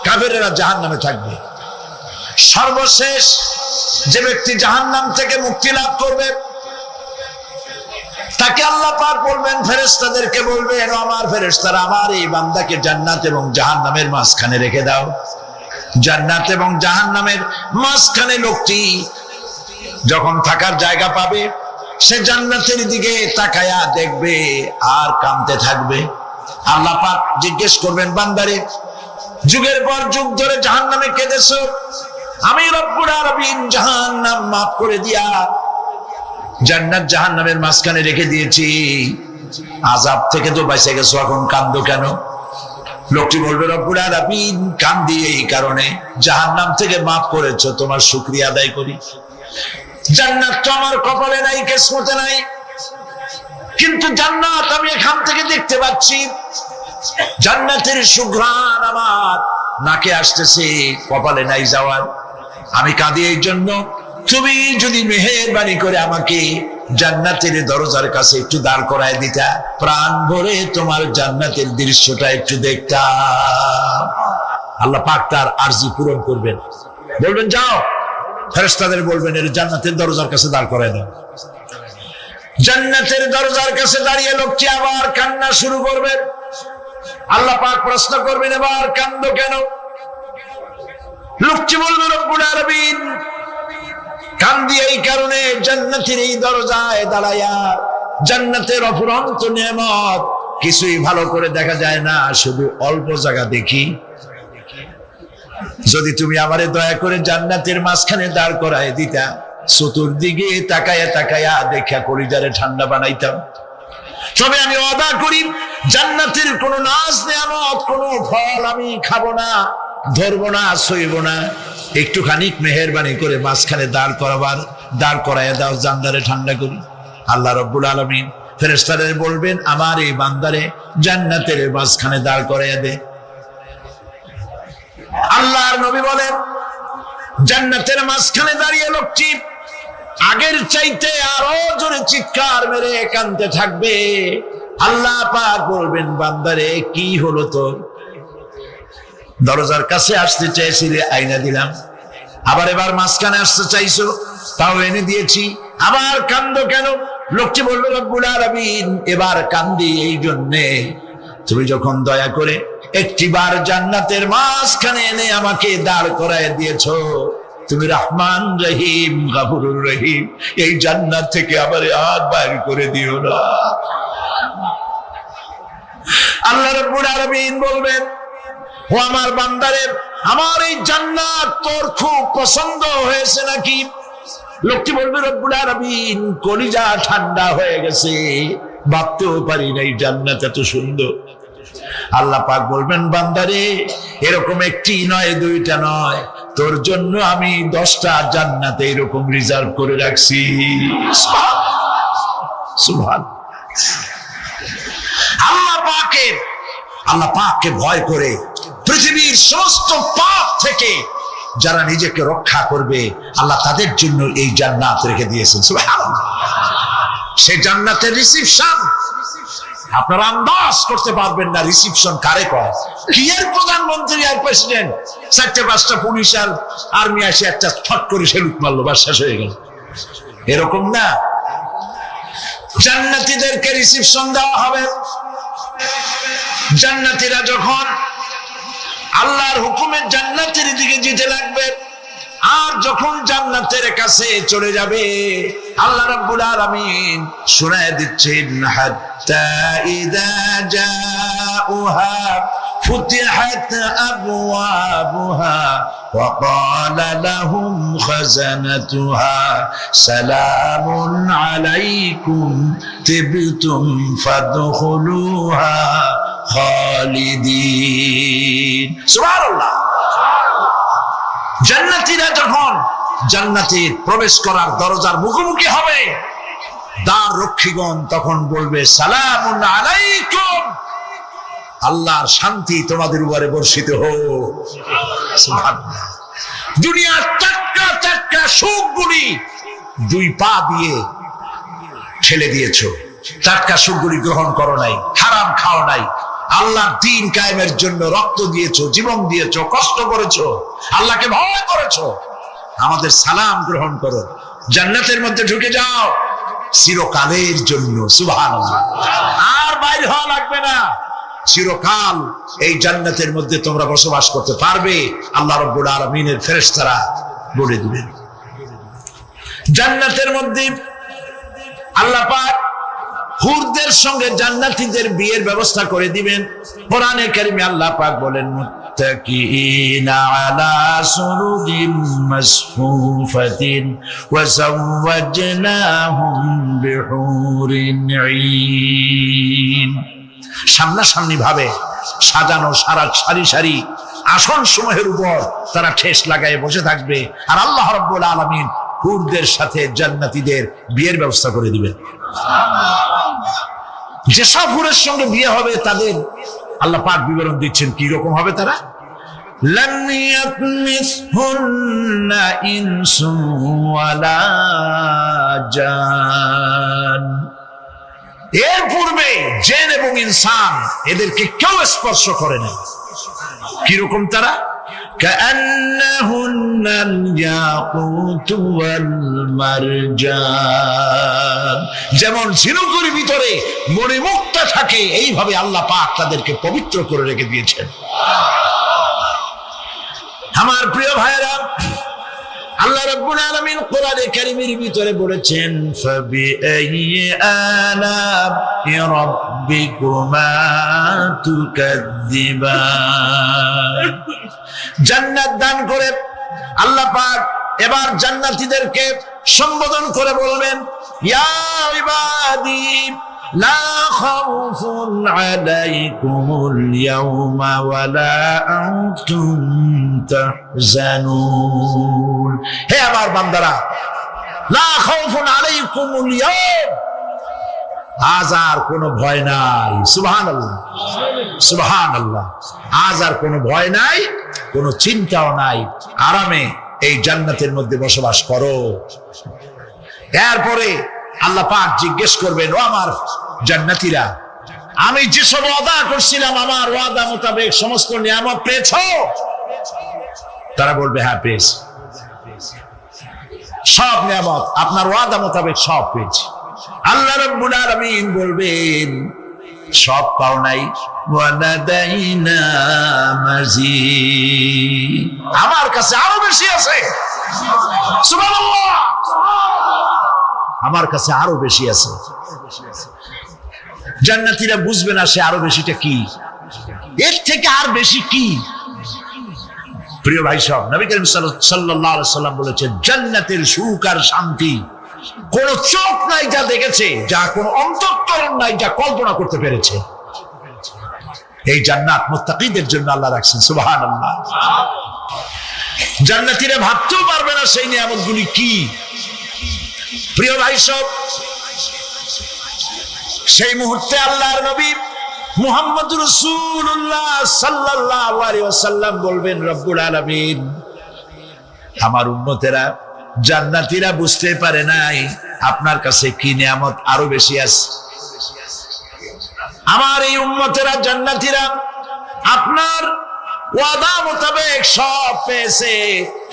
কাফেরেরা জাহান্নামে থাকবে। সর্বশেষ যে ব্যক্তি জাহান্নাম থেকে মুক্তি লাভ করবে তাকে আল্লাহ পাক বলবেন, ফেরেশতাদেরকে বলবেন, আমার ফেরেশতারা আমার এই বান্দাকে জান্নাত এবং জাহান্নামের মাঝখানে রেখে দাও। জান্নাত এবং জাহান্নামের মাঝখানে লোকটি যখন থাকার জায়গা পাবে সে জান্নাতের দিকে তাকায়া দেখবে আর কাঁদতে থাকবে। আল্লাহ পাক জিজ্ঞেস করবেন, বান্দারে যুগের পর যুগ ধরে জাহান্নামে কেঁদেছো, আমি রব্বুল আলামিন জাহান্নাম মাফ করে দিয়া জান্নাত জাহান্নামের মাঝখানে রেখে দিয়েছি, আযাব থেকে তো বেঁচে গেছো, এখন কাঁদো কেন? লোকটি বলবে, রব্বুল আলামিন কান্দি এই কারণে, জাহান্নাম থেকে মাফ করেছো, তোমার শুকরিয়া আদায় করি। জান্নাত তো আমার কপালে নাই, কিসমতে নাই, কিন্তু জান্নাত আমি এখান থেকে দেখতে পাচ্ছি। জান্নাতের সুঘ্রাণ আমার নাকে আসতেছে, কপালে নাই যাওয়ার। আমি কাঁদি এই জন্য, তুমি যদি মেহেরবানি করে আমাকে জান্নাতের দরজার কাছে একটু দাঁড় করায় দিতা, প্রাণ ভরে তোমার জান্নাতের দৃশ্যটা একটু দেখতাম। আল্লাহ পাক তার আরজি পূরণ করবেন, বলবেন যাও, ফেরেশতাদের বলবেন এর জান্নাতের দরজার কাছে দাঁড় করায় দাও। জান্নাতের দরজার কাছে দাঁড়িয়ে লোকটি আবার কান্না শুরু করবেন। আল্লাহ পাক প্রশ্ন করবেন, এবার কান্দো কেন? লোকটি বলবে, রব্বুল আলামিন কান্দি এই কারণে, জান্নাতের এই দরজায় দাঁড়ায়া জান্নাতের অফুরন্ত নেয়ামত কিছুই ভালো করে দেখা যায় না, শুধু অল্প জায়গা দেখি। যদি তুমি আমারে দয়া করে জান্নাতের মাঝখানে দাঁড় করায় দিতা, চতুর্দিকে তাকায়া তাকায়া দেখা কলিজারে ঠান্ডা বানাইতাম। তবে আমি ওয়াদা করি, জান্নাতের কোন নাজ নেয়ামত, কোন ফল আমি খাবো না, ধরবো না, সইব না। একটুখানি মেহেরবানি করে মাঝখানে দাঁড় করাইয়া দাও, জান্নারে ঠান্ডা করি। আল্লাহ রব্বুল আলামিন ফেরেশতাদের বলবেন, আমার এই বান্দারে জান্নাতের মাঝখানে দাঁড় করাইয়া দে। আল্লাহর নবী বলেন, জান্নাতের মাঝখানে দাঁড়িয়ে লোকটি আগের চাইতে আরো জোরে চিৎকার মেরে কাঁদতে থাকবে। আল্লাহ পাক বলবেন বান্দারে কি হলো তোর? দরজার কাছে আসতে চাইছিলে, আইনা দিলাম। আবার এবার মাঝখানে আসতে চাইছো, তাও এনে দিয়েছি। আবার কান্দো কেন? লোকটি বলবে রব্বুল আলামিন এবার কান্দি এই জন্যে তুমি যখন দয়া করে একটিবার জান্নাতের মাঝখানে এনে আমাকে দাঁড় করায় দিয়েছো। তুমি রহমান রহিম গফুরুর রহিম, এই জান্নাত থেকে আবার আর বাইর করে দিও না। আল্লাহ রাব্বুল আলামিন বলবেন, ও আমার বান্দারে, আমার এই জান্নাত তোর খুব পছন্দ হয়েছে নাকি? লোকটি বলবে রব্বুল আলামিন কলিজা ঠান্ডা হয়ে গেছে, ভাবতেও পারি না এই জান্নাত এত সুন্দর। আল্লাহ পাক বলবেন বান্দারে, এরকম একটি নয়, দুইটা নয়, তোর জন্য আমি 10টা জান্নাতে এরকম রিজার্ভ করে রাখছি। সুবহানাল্লাহ। আল্লাহ পাককে ভয় করে পৃথিবীর সমস্ত পাপ থেকে যারা নিজেকে রক্ষা করবে, আল্লাহ তাদের জন্য এই জান্নাত রেখে দিয়েছেন। সুবহানাল্লাহ। সেই জান্নাতের রিসিপশন আপনারা আন্দাজ করতে পারবেন না। রিসিপশন কারে কয়? কি এর প্রধানমন্ত্রী আর প্রেসিডেন্ট, 4-5টা পুলিশ আর আর্মি আসে একটা ছট করে সেলুট মারলো, বাস শেষ হয়ে গেল, এরকম না। জান্নাতীদেরকে রিসিপশন দেওয়া হবে। জান্নাতীরা যখন আল্লাহর হুকুমে জান্নাতের দিকে যেতে লাগবে, আর যখন জান্নাতের কাছে চলে যাবে, আল্লাহ রাব্বুল আলামিন শোনায় দিচ্ছেন, হাত্তা ইযা জাউহা ফুতিহাত আবওয়াবুহা ওয়া ক্বালা লাহুম খাযানাতুহা সালামুন আলাইকুম তিবতুম ফাদখুলুহা খালিদিন। সুবহানাল্লাহ। জান্নাতীরা যখন জান্নাতের প্রবেশ করার দরজার মুখোমুখি হবে, দ্বার রক্ষীগণ তখন বলবে, সালামুন আলাইকুম, আল্লাহর শান্তি তোমাদের উপরে বর্ষিত হোক। সুবহানাল্লাহ। দুনিয়ার টাটকা টাটকা সুখগুলি 2 পা দিয়ে ঠেলে দিয়েছো, টাটকা সুখগুলি গ্রহণ করো নাই, হারাম খাও নাই, আল্লাহর দ্বীন কায়েমের জন্য রক্ত দিয়েছো, জীবন দিয়েছো, কষ্ট করেছো, আল্লাহকে ভয় করেছো। আমাদের সালাম গ্রহণ করো, জান্নাতের মধ্যে ঢুকে যাও চিরকালের জন্য। সুবহানাল্লাহ। আর বাইর হওয়া লাগবে না, চিরকাল এই জান্নাতের মধ্যে তোমরা বসবাস করতে পারবে, আল্লাহ রাব্বুল আলামিনের ফেরেশতারা বলে দিবেন। জান্নাতের মধ্যে আল্লাহ পাক হুরদের সঙ্গে জান্নাতীদের বিয়ের ব্যবস্থা করে দিবেন। কোরআনে কারিমে আল্লাহ পাক বলেন, মুত্তাকিনা আলা সুরুরিন মাসফুফাতিন ওয়া যাওয়াজনাহুম বিহুরিন ঈন। সামনাসামনি ভাবে সাজানো সারি সারি আসন সমূহের উপর তারা ঠেস লাগায় বসে থাকবে, আর আল্লাহ রাব্বুল আলামিন হুরদের সাথে জান্নাতীদের বিয়ের ব্যবস্থা করে দিবেন। যেসব হুরের সঙ্গে বিয়ে হবে তাদের আল্লাহ পাক বিবরণ দিচ্ছেন কি রকম হবে তারা। লাম ইয়াতমিসহুন্না ইনসুন ওয়ালা জান। এর পূর্বে জিন এবং ইনসান এদেরকে কেউ স্পর্শ করে নাই। কিরকম তারা? কাআন্নাহুন্নাল ইয়াকুতু ওয়াল মারজান। যেমন ঝিনুকের ভিতরে মণিমুক্তা থাকে, এইভাবে আল্লাহ পাক তাদেরকে পবিত্র করে রেখে দিয়েছেন। আমার প্রিয় ভাইরা, আল্লাহ রাব্বুল আলামিন কোরআনে কারীমের ভিতরে বলেছেন, ফাবিআইয়ি আলা'i রাব্বিকুমা তুকাযযিবান। জান্নাত দান করে আল্লাহ পাক এবার জান্নাতীদেরকে সম্বোধন করে বলবেন, ইয়া ইবাদি লা খাউফুন আলাইকুমুল ইয়াওমা ওয়ালা আনতুম তাহজানুন। হে আমার বান্দারা, লা খাউফুন আলাইকুমুল ইয়াওম, আজ আর কোনো ভয় নাই। সুবহানাল্লাহ, সুবহানাল্লাহ। আজ আর কোনো ভয় নাই, কোনো চিন্তাও নাই, আরামে এই জান্নাতের মধ্যে বসবাস করো। এরপরে আল্লাহ পাক জিজ্ঞেস করবেন, ও আমার জান্নাতীরা, আমি যেসব ওয়াদা করছিলাম আমার ওয়াদা মোতাবেক সমস্ত নিয়ামত পেয়েছো? তারা বলবে হ্যাঁ পেয়েছি, সব নিয়ামত আপনার ওয়াদা মোতাবেক সব পেয়েছি। আল্লাহ রাব্বুল আলামিন বলবেন সব পাও নাই, ওয়ালাদাইনা মাজিদ, আমার কাছে আরো বেশি আছে। সুবহানাল্লাহ, আমার কাছে আরো বেশি আছে। জান্নাতীরা বুঝবে না সে আরো বেশিটা কি, এর থেকে আর বেশি কি। প্রিয় ভাই সব, নবী করিম সাল্লাল্লাহু আলাইহি সাল্লাম বলেছেন জান্নাতের সুখ আর শান্তি কোন চোখ নাই যা দেখেছে, যা কোন অন্তঃকরণ নাই যা কল্পনা করতে পেরেছে। এই জান্নাত মুত্তাকিদের জন্য আল্লাহ রাখছেন। সুবহানাল্লাহ। জান্নাতীরা ভাবতেও পারবে না সেই নিয়ামতগুলি কি। প্রিয় ভাই সব, সেই মুহূর্তে আল্লাহর নবী মুহাম্মদুর রাসূলুল্লাহ সাল্লাল্লাহু আলাইহি ওয়াসাল্লাম বলবেন রব্বুল আলামিন আমার উম্মতেরা জান্নাতীরা বুঝতে পারে নাই আপনার কাছে কি নিয়ামত আরো বেশি আছে। আমার এই উম্মতেরা জান্নাতীরা আপনার ওয়াদা মোতাবেক সব পেয়েছে,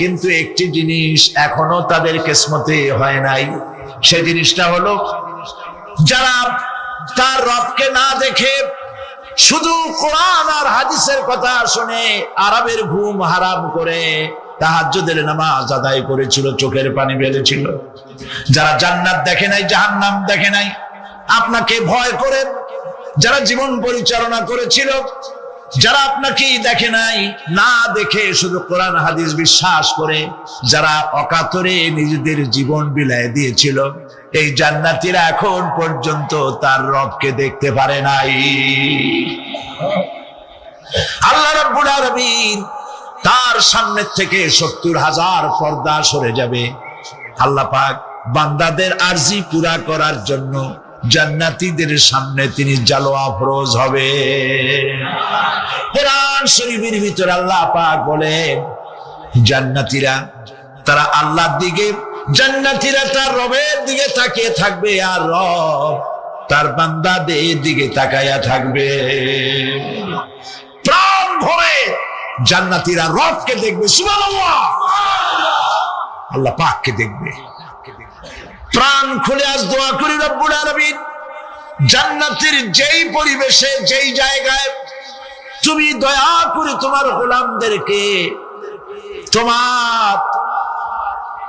কিন্তু একটি জিনিস এখনো তাদের কিসমতে হয় নাই। সেই জিনিসটা হলো যারা তার রবকে না দেখে শুধু কোরআন আর হাদিসের কথা শুনে আরামের ঘুম হারাম করে তাহাজ্জুদের নামাজ আদায় করেছিল, চোখের পানি ফেলেছিল, যারা জান্নাত দেখে নাই, জাহান্নাম দেখে নাই, আপনাকে ভয় করে যারা জীবন পরিচালনা করেছিল, যারা আপনাকে দেখে নাই, না দেখে শুধু কোরআন হাদিস বিশ্বাস করে যারা অকাতরে নিজেদের জীবন বিলায় দিয়েছিল, এই জান্নাতীরা এখন পর্যন্ত তার রবকে দেখতে পারে নাই। আল্লাহ রাব্বুল আলামিন তার সামনে থেকে ৭০,০০০ পর্দা সরে যাবে। আল্লাহ পাক বান্দাদের আরজি পুরা করার জন্য জান্নাতীদের সামনে তিনি জালোয়া ফরোজ হবে। কোরআন শরীফের ভিতরে আল্লাহ পাক বলেন জান্নাতীরা তারা আল্লাহর দিকে, জান্নাতীরা তার রবের দিকে তাকিয়ে থাকবে, আর রব তার বান্দাদের দিকে তাকায়া থাকবে। প্রাণ ভরে জান্নাতীরা রবকে দেখবে, সুবহানাল্লাহ, আল্লাহ পাককে দেখবে। প্রাণ খুলে আজ দোয়া করি রব্বুল আলামিন জান্নাতের যেই পরিবেশে যেই জায়গায় তুমি দয়া করে তোমার গোলামদেরকে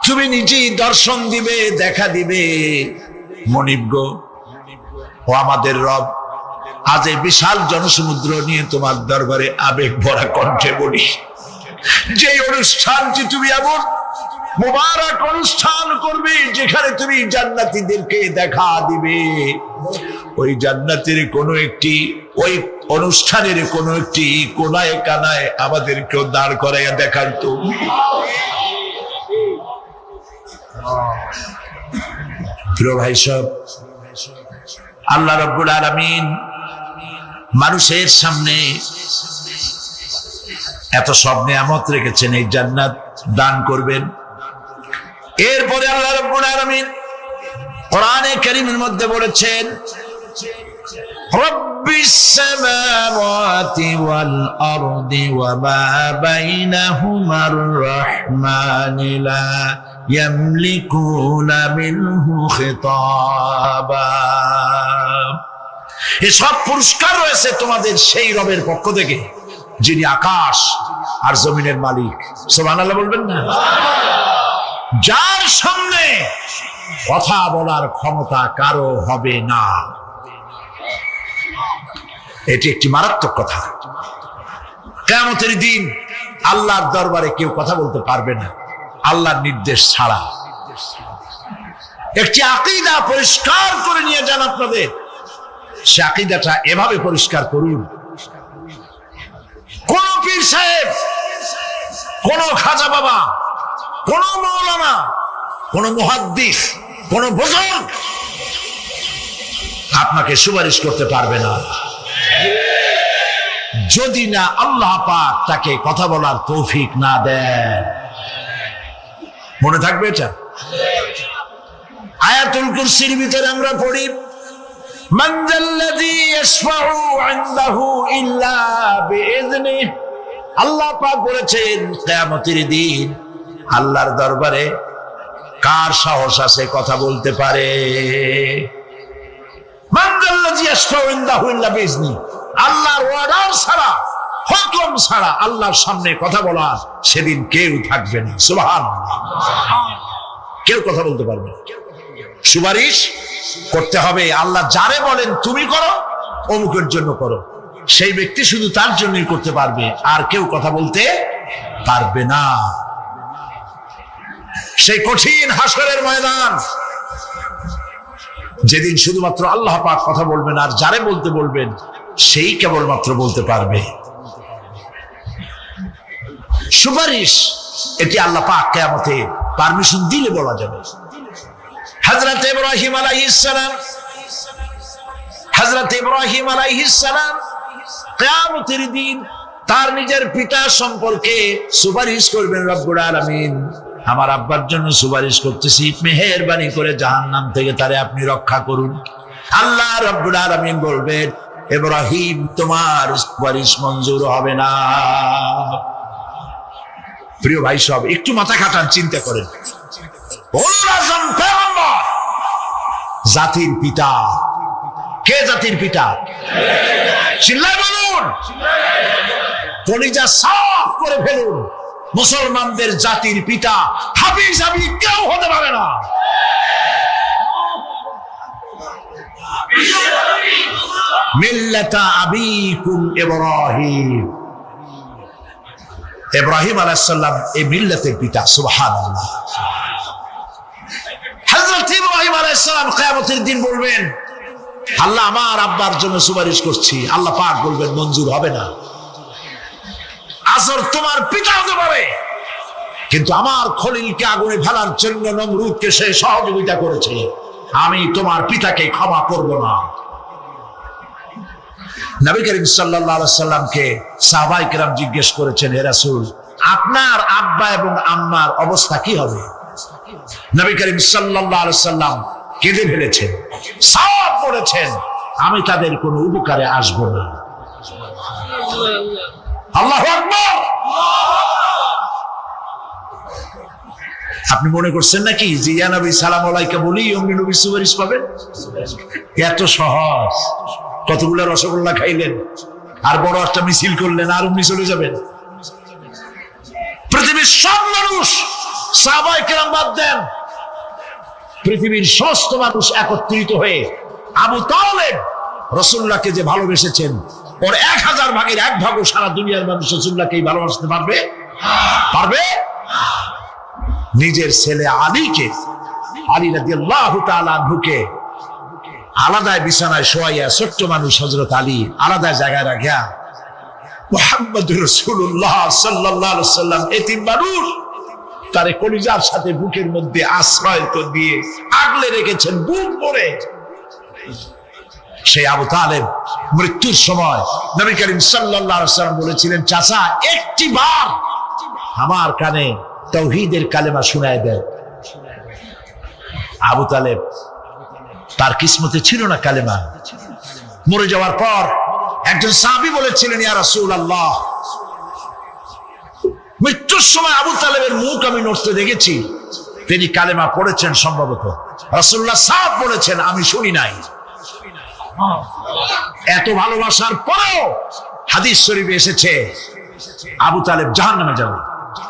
তুমি নিজেই দর্শন দিবে, দেখা দিবে। মনিব গো, ও আমাদের রব, আজ এই বিশাল জনসমুদ্র নিয়ে তোমার দরবারে আবেগ ভরা কণ্ঠে বলি, যে অনুষ্ঠানটি তুমি এমন মুবারক অনুষ্ঠান করবে যেখানে তুমি জান্নাতীদেরকে দেখা দিবে, ওই জান্নাতের কোনো একটি, ওই অনুষ্ঠানের কোনো একটি কোনায় কানায় আমাদেরকেও দাঁড় করাইয়া দেখার তো। প্রিয় ভাই সব, আল্লাহ রাব্বুল আলামিন মানুষের সামনে এত সব নিয়ামত রেখেছেন, এই জান্নাত দান করবেন। এরপরে আল্লাহ রাব্বুল আলামিন কোরআনে কারীমের মধ্যে বলেছেন রব্বিস সামাওয়াতি ওয়াল আরদি ওয়া মা বাইনাহুমার রাহমানি লা ইয়ামলিকুনা মিনহু খিতাবা। এসব পুরস্কার রয়েছে তোমাদের সেই রবের পক্ষ থেকে যিনি আকাশ আর জমিনের মালিক। সুবহানাল্লাহ বলবেন না? যার সামনে কথা বলার ক্ষমতা কারো হবে না। এটি একটি মারাত্মক কথা। কিয়ামতের দিন আল্লাহর দরবারে কেউ কথা বলতে পারবে না আল্লাহর নির্দেশ ছাড়া। একটি আকীদা পরিষ্কার করে নিয়ে যান আপনাদের, সে আকীদাটা এভাবে পরিষ্কার করুন, কোন পীর সাহেব, কোন খাজা বাবা, কোন মাওলানা, কোন মুহাদ্দিস, কোন বুজুর্গ আপনাকে সুপারিশ করতে পারবে না যদি না আল্লাহ পাক তাকে কথা বলার তৌফিক না দেন। মনে থাকবে এটা। আয়াতুল কুরসির ভিতরে আমরা পড়ি মান যাল্লাযী ইয়াশফাউ ইনদাহু ইল্লা বিইযনিহি। আল্লাহ পাক বলেছেন কিয়ামতের দিন আল্লাহর দরবারে কার সাহস আছে কথা বলতে পারে? মান যাল্লাযী ইয়াশফাউ ইনদাহু ইল্লা বিইযনিহি। আল্লাহর অর্ডার ছাড়া, হুকুম ছাড়া আল্লাহর সামনে কথা বলা সেদিন কেউ থাকবে না। সুবহানাল্লাহ। কেউ কথা বলতে পারবে না। সুপারিশ করতে হবে আল্লাহ যারে বলেন তুমি করো, অমুকের জন্য করো, সেই ব্যক্তি শুধু তার জন্যই করতে পারবে, আর কেউ কথা বলতে পারবে না। সেই কঠিন হাসরের ময়দান, যেদিন শুধুমাত্র আল্লাহ পাক কথা বলবেন, আর যারে বলতে বলবেন সেই কেবলমাত্র বলতে পারবে। সুপারিশ এটি আল্লাহ পাক কিয়ামতে পারমিশন দিলে বলা যাবে। হযরত ইব্রাহিম আলাইহিস সালাম কিয়ামতের দিন তার নিজের পিতা সম্পর্কে সুপারিশ করবেন। রব্বুল আলামিন, আমার আব্বার জন্য সুপারিশ করতেছি, মেহেরবানি করে জাহান্নাম থেকে তারে আপনি রক্ষা করুন। আল্লাহ রব্বুল আলামিন বলবেন, ইব্রাহিম তোমার সুপারিশ মঞ্জুর হবে না। প্রিয় ভাই সব, একটু মাথা খাটান, চিন্তা করেন। জাতির পিতা কে? জাতির পিতা চিল্লায় বলুন, কলিজা সাফ করে ফেলুন। মুসলমানদের জাতির পিতা হাফিজ হাবি কেউ হতে পারে না। মিল্লাতা আবিকুম ইব্রাহিম। ইব্রাহিম আলাইহিস সালাম এই মিল্লাতের পিতা। সুবহানাল্লাহ। হযরত ইব্রাহিম আলাইহিস সালাম কিয়ামতের দিন বলবেন, আল্লাহ আমার আব্বার জন্য সুপারিশ করছি। আল্লাহ পাক বলবেন মঞ্জুর হবে না। আসর তোমার পিতা হতে পারে, কিন্তু আমার খলিলকে আগুনে ফেলার জন্য নমরুদকে সে সহযোগিতা করেছে, আমি তোমার পিতাকে ক্ষমা করব না। নবী করিম সাল্লাল্লাহু আলাইহি সাল্লামকে সাহাবায়ে কেরাম জিজ্ঞেস করেছেন, হে রাসূল, আপনার আব্বা এবং আম্মার অবস্থা কি হবে? নবী করিম সাল্লাল্লাহু আলাইহি সাল্লাম কেঁদে ফেলেছেন, সব বলেছেন, আমি তাদের কোনো উপকারে আসব না। আল্লাহু আকবার। আপনি মনে করছেন নাকি যে ইয়া নবী সালাম আলাইকা বলি অমনি নবী সুপারিশ পাবেন? এত সহজ। কতগুলো রসগোল্লা খাইলেন আর বড় একটা মিছিল করলেন আর অমনি চলে যাবেন? পৃথিবীর সব মানুষ, সাহাবায়ে কেরাম বাদ দেন, পৃথিবীর সমস্ত মানুষ একত্রিত হয়ে আবু তালেব রাসূলুল্লাহকে যে ভালোবেসেছেন, ওর 1000 ভাগের 1 ভাগও সারা দুনিয়ার মানুষ রাসূলুল্লাহকেই ভালোবাসতে পারবে? পারবে? নিজের ছেলে আলীকে, আলী রাদিয়াল্লাহু তাআলা আনহুকে আলাদা বিছানায় শোয়াইয়া, ছোট্ট মানুষ হযরত আলী আলাদা জায়গায় রাখিয়া মুহাম্মদুর রাসূলুল্লাহ সাল্লাল্লাহু আলাইহি সাল্লাম এতিম মানুষ তারে কলিজার সাথে বুকের মধ্যে আশ্রয় দিয়ে আগলে রেখেছেন বুক ভরে। সেই আবু তালেব মৃত্যুর সময় নবী করিম সাল্লাল্লাহু আলাইহি সাল্লাম বলেছিলেন, চাচা একটি বার আমার কানে তাওহীদের কালেমা শোনায় দেন। আবু তালেব তার কিসমতে ছিল না কালেমা। মরে যাওয়ার পর একজন সাহাবী বলেছিলেন, ইয়া রাসূলুল্লাহ, মৃত্যুর সময় আবু তালেবের মুখ আমি নড়তে দেখেছি, তিনি কালেমা পড়েছেন সম্ভবত। রাসূলুল্লাহ সাফ বলেছেন, আমি শুনি নাই। এত ভালোবাসার পরেও হাদিস শরীফে এসেছে আবু তালেব জাহান্নামে যাবে।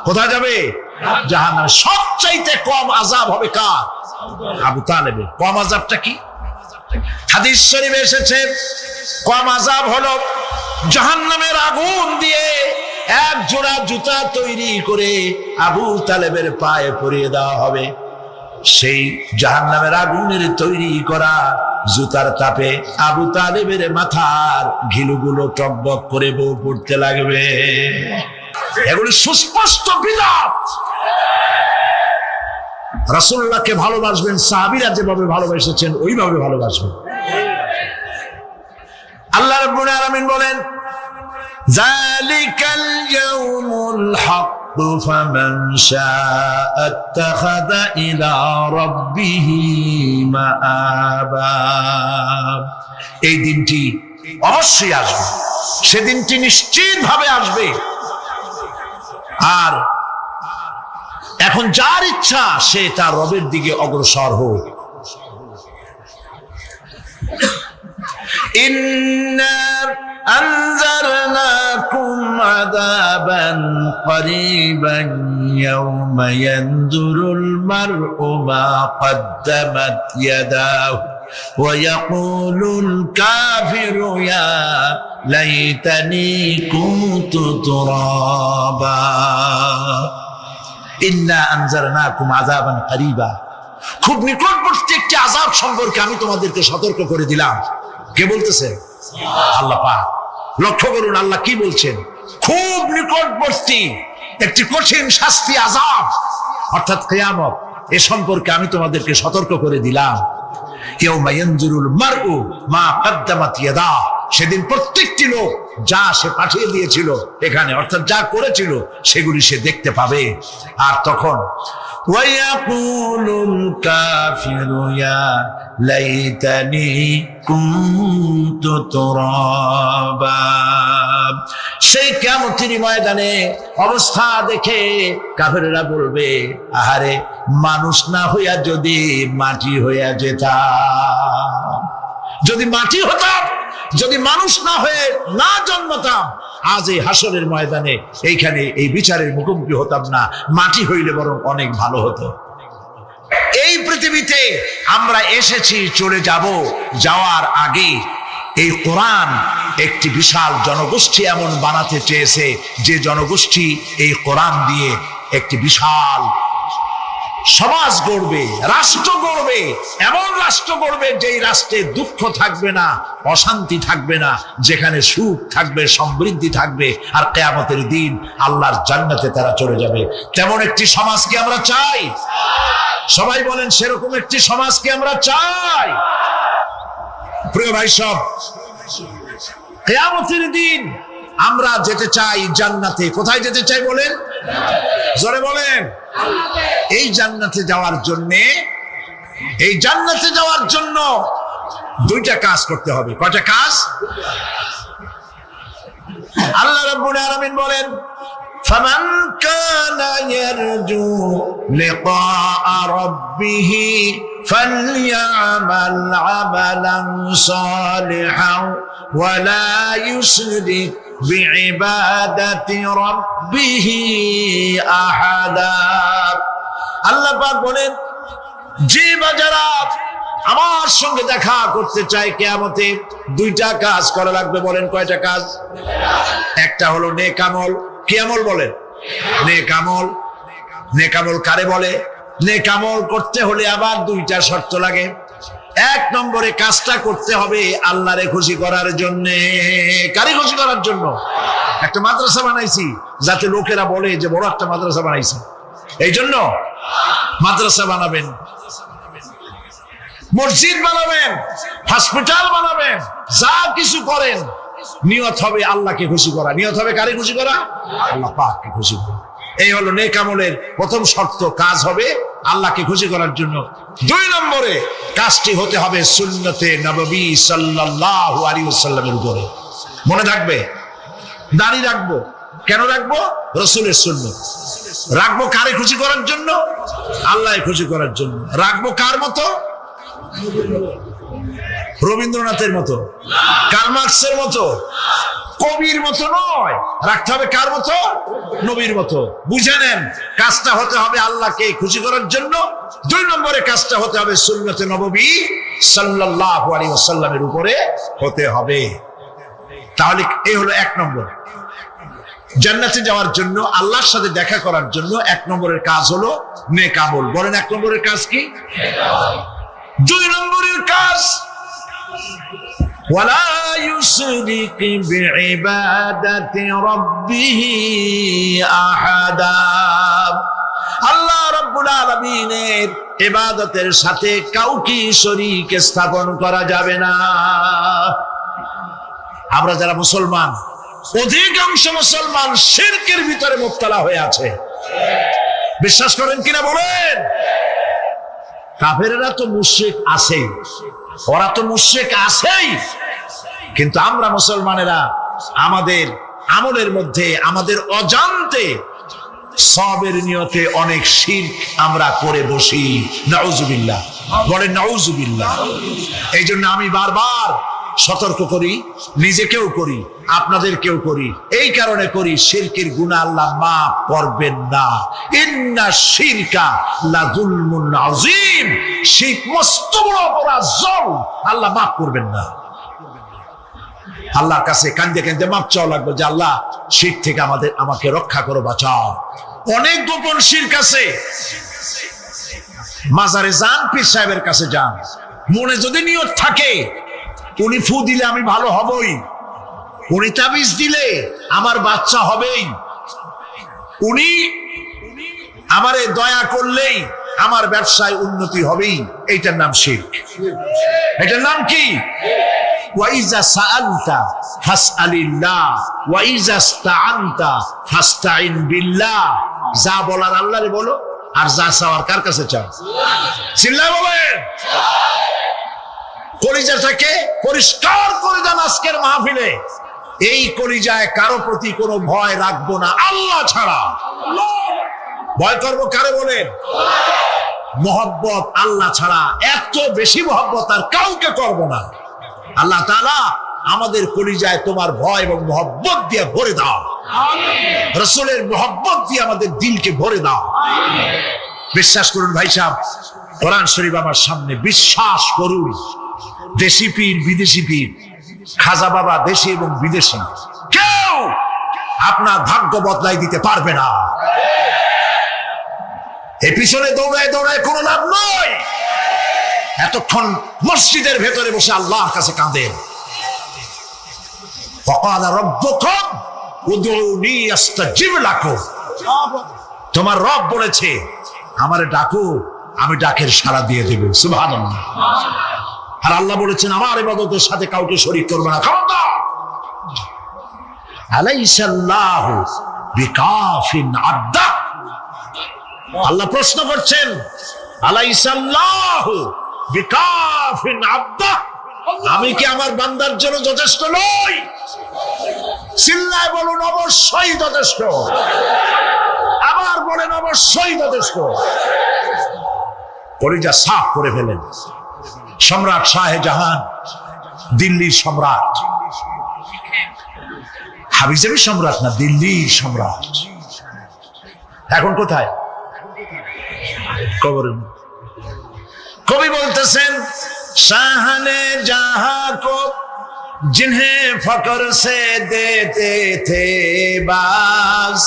কোথায় যাবে? জাহান্নামে। সবচাইতে কম আযাব হবে কার? আবু তালেবের। কম আযাবটা কি? হাদিস শরীফে এসেছে কম আযাব হলো জাহান্নামের আগুন দিয়ে এক জোড়া জুতা তৈরি করে আবু তালেবের পায়ে পরিয়ে দেওয়া হবে। সেই জাহান্নামের আগুনের তৈরি করা জুতার তাপে আবু তালেবের মাথার ঘিলুগুলো টকবক করে বউ পড়তে লাগবে। এগুলো সুস্পষ্ট বিধান। রাসূলুল্লাহকে ভালোবাসবেন, সাহাবীরা যেভাবে ভালোবেসেছেন ওইভাবে ভালোবাসবেন। আল্লাহ রাব্বুল আলামিন বলেন, যালিকাল ইয়াউমুল হক ফামান শাআ ইত্তাখাযা ইলা রাব্বিহি মাআবা। এই দিনটি অবশ্যই আসবে, সেদিনটি নিশ্চিতভাবে আসবে। আর এখন যার ইচ্ছা সে তার রবের দিকে অগ্রসর হোক। ইন্না আনজারনাকুম আযাবান করিবান ইয়াওমা ইয়ানজুরুল মার'উ মা কদ্দামাত ইয়াদাহু ওয়া ইয়াকুলুল কাফিরু ইয়া লাইতানি কুনতু তুরাবা। ইন্না আনজারনাকুম আযাবান করিবা, খুব নিকটবর্তী একটি আযাব সম্পর্কে আমি তোমাদেরকে সতর্ক করে দিলাম। কে বলতেছে? আল্লাহ পাক। লক্ষ্য করুন আল্লাহ কি বলছেন, খুব নিকটবর্তী একটি কঠিন শাস্তি, আযাব অর্থাৎ কিয়ামত, এ সম্পর্কে আমি তোমাদেরকে সতর্ক করে দিলাম। ইয়াউমা ইয়ানজুরুল মার'উ মা কদ্দামাত ইয়াদাহু, সেদিন প্রত্যেকটি লোক যা সে পাঠিয়ে দিয়েছিল এখানে, অর্থাৎ যা করেছিল সেগুলি সে দেখতে পাবে। আর তখন ওয়ায়াকুলুল কাফিরু ইয়া লাইতানি কুনতু তুরাবা, সেই কিয়ামতের ময়দানে অবস্থা দেখে কাফেররা বলবে, আহারে মানুষ না হইয়া যদি মাটি হইয়া যেতাম, যদি মাটি হতাম, যদি মানুষ না হয়ে না জন্মতাম, আজ এই হাসরের ময়দানে এইখানে এই বিচারের মুখোমুখি হতাম না, মাটি হইলে বরং অনেক ভালো হতো। এই পৃথিবীতে আমরা এসেছি, চলে যাব, যাওয়ার আগে এই কোরআন একটি বিশাল জনগোষ্ঠী এমন বানাতে চেয়েছে যে জনগোষ্ঠী এই কোরআন দিয়ে একটি বিশাল সমাজ গড়বে, রাষ্ট্র গড়বে, এমন রাষ্ট্র গড়বে যেই রাষ্ট্রে দুঃখ থাকবে না, অশান্তি থাকবে না, যেখানে সুখ থাকবে, সমৃদ্ধি থাকবে, আর কিয়ামতের দিন আল্লাহর জান্নাতে তারা চলে যাবে। তেমন একটি সমাজকে আমরা চাই। সবাই বলেন সেরকম একটি সমাজকে আমরা চাই। প্রিয় ভাই সব, কিয়ামতের দিন আমরা যেতে চাই জান্নাতে। কোথায় যেতে চাই বলেন? জোরে বলেন। এই জান্নাতে যাওয়ার জন্য, এই জান্নাতে যাওয়ার জন্য দুইটা কাজ করতে হবে। কয়টা কাজ? আল্লাহ রাব্বুল আলামিন বলেন, ফামান কানা ইয়ারজু লিকাআ রাব্বিহি ফালইয়ামাল আমালান সালিহান ওয়া লা ইউশরিক বিইবাদাতি রাব্বিহি আহাদা। আল্লাহ পাক বলেন, যে বাজারা আমার সঙ্গে দেখা করতে চায় কিয়ামতে, দুইটা কাজ করা লাগবে। বলেন কয়টা কাজ? একটা হলো নেক আমল। কি আমল বলেন? নেক আমল। নেক আমল কারে বলে? নেক আমল করতে হলে আবার দুইটা শর্ত লাগে। এক নম্বরে কাজটা করতে হবে আল্লাহরে খুশি করার জন্য। কারে খুশি করার জন্য? একটা মাদ্রাসা বানাইছি যাতে লোকেরা বলে যে বড় একটা মাদ্রাসা বানাইছি, এই জন্য মাদ্রাসা বানাবেন, মসজিদ বানাবেন, হসপিটাল বানাবেন, যা কিছু করেন নিয়ত হবে আল্লাহকে খুশি করা। নিয়ত হবে কারে খুশি করা? আল্লাহ পাককে খুশি করা। এই হলো নেক আমলের প্রথম শর্ত। কাজ হবে আল্লাহকে খুশি করার জন্য। দুই নম্বরে কাজটি হতে হবে সুন্নতে নববী সাল্লাল্লাহু আলাইহি ওয়াসাল্লামের উপরে। মনে থাকবে, দাড়ি রাখবো। কেন রাখবো? রাসূলের সুন্নাত। রাখবো কারে খুশি করার জন্য? আল্লাহকে খুশি করার জন্য। রাখবো কার মতো? রবীন্দ্রনাথের মতো, কার্ল মার্কসের মতো, কবির মতো নয়। রাখতে হবে কার মতো? নবীর মতো। বুঝে নেন, কাজটা হতে হবে আল্লাহকে খুশি করার জন্য। দুই নম্বরে কাজটা হতে হবে সুন্নতে নববী সাল্লাল্লাহু আলাইহি ওয়াসাল্লামের উপরে হতে হবে। তাহলে এই হলো এক নম্বর। জান্নাতে যাওয়ার জন্য, আল্লাহর সাথে দেখা করার জন্য এক নম্বরের কাজ হলো নেক আমল। বলেন এক নম্বরের কাজ কি? দুই নম্বরের কাজ ওয়ালা ইউশরিক বিইবাদাতি রাব্বিহি আহাদা। আল্লাহ রাব্বুল আলামিনের ইবাদতের সাথে কাউকে শরীক স্থাপন করা যাবে না। আমরা যারা মুসলমান, অধিকাংশ মুসলমান শিরকের ভিতরে মুবতালা হয়ে আছে। বিশ্বাস করেন কিনা বলেন? কাফেররা তো মুশরিক আছেই, ওরা তো মুশরিক আছেই, কিন্তু আমরা মুসলমানেরা আমাদের আমলের মধ্যে আমাদের অজান্তে সবের নিয়তে অনেক শিরক আমরা করে বসি। নাউজুবিল্লাহ, বলেন নাউজুবিল্লাহ। এই জন্য আমি বারবার সতর্ক করি, নিজেকেও করি, আপনাদেরকেও করি। এই কারণে করি, শিরকের গুনাহ আল্লাহ মাফ করবেন না। ইন্না শিরকা লাযুলমুন আযীম, শিরক মস্ত বড় অপরাধ, জুলম, আল্লাহ মাফ করবেন না। আল্লাহর কাছে কান্দে কান্দে মাপ চাওয়া লাগবে যে আল্লাহ শিরক থেকে আমাকে রক্ষা করো, বাঁচাও। অনেক গোপন শিরক আছে। মাজারে যান, পীর সাহেবের কাছে যান, মনে যদি নিয়ত থাকে উনি ফু দিলে আমি ভালো হবই, উনি তাবিজ দিলে আমার বাচ্চা হবেই, উনি আমারে দয়া করলেই আমার ব্যবসায় উন্নতি হবেই, এইটার নাম শিরক। এটার নাম কি? ওয়াইজা সাআলতা ফাসআলিল্লাহ ওয়াইজা ইসতাআনতা ফাসতাইন বিল্লাহ। যা বলার আল্লাহরে বলো, আর যা চাওয়ার কার কাছে চাও? চিল্লায় বলেন। কলিজাটাকে পরিষ্কার করে দেন আজকের মাহফিলে। এই কলিজায় কারো প্রতি কোনো ভয় রাখবো না আল্লাহ ছাড়া। ভয় করবো কারে বলেন? মহব্বত আল্লাহ ছাড়া, এত বেশি মহব্বত আর কাউকে করবো না। আল্লাহ তাআলা আমাদের কলিজায় তোমার ভয় এবং মহব্বত দিয়ে ভরে দাও। রাসূলের মহব্বত দিয়ে আমাদের দিলকে ভরে দাও। বিশ্বাস করুন ভাই সাহেব, কোরআন শরীফ আমার সামনে, বিশ্বাস করুন। দেশি পীর, বিদেশি পীর, খাজা বাবা দেশি এবং বিদেশি, কেউ আপনার ভাগ্য বদলাই দিতে পারবে না। এই পিছনে দৌড়ায় দৌড়ায় কোনো লাভ নয়। এতক্ষণ মসজিদের ভেতরে বসে আল্লাহর কাছে কাঁদেন। ওয়াকালা রাব্বুকুম উদউনি আস্তাজিব লাকুম। তোমার রব বলেছে আমারে ডাকো, আমি ডাকের সাড়া দিয়ে দেব। সুবহানাল্লাহ। আর আল্লাহ বলেছেন আমার ইবাদতের সাথে কাউকে শরীক করবে না। খবরদার। আলাইসাল্লাহু বিকাফিন আবদা। আল্লাহ প্রশ্ন করছেন, আলাইসাল্লাহু বিকাফিন আবদা, আমি কি আমার বান্দার জন্য যথেষ্ট নই? চিল্লায় বলুন অবশ্যই যথেষ্ট। আবার বলেন অবশ্যই যথেষ্ট। কলিজা সাফ করে ফেলেন। সম্রাট শাহজাহান, দিল্লির সম্রাট, হাবিজাবি সম্রাট না, দিল্লির সম্রাট। এখন কোথায়? কবরের। কবি বলতেছেন, শাহনে জাহাं को जिन्हें फकर से देते थे बाज,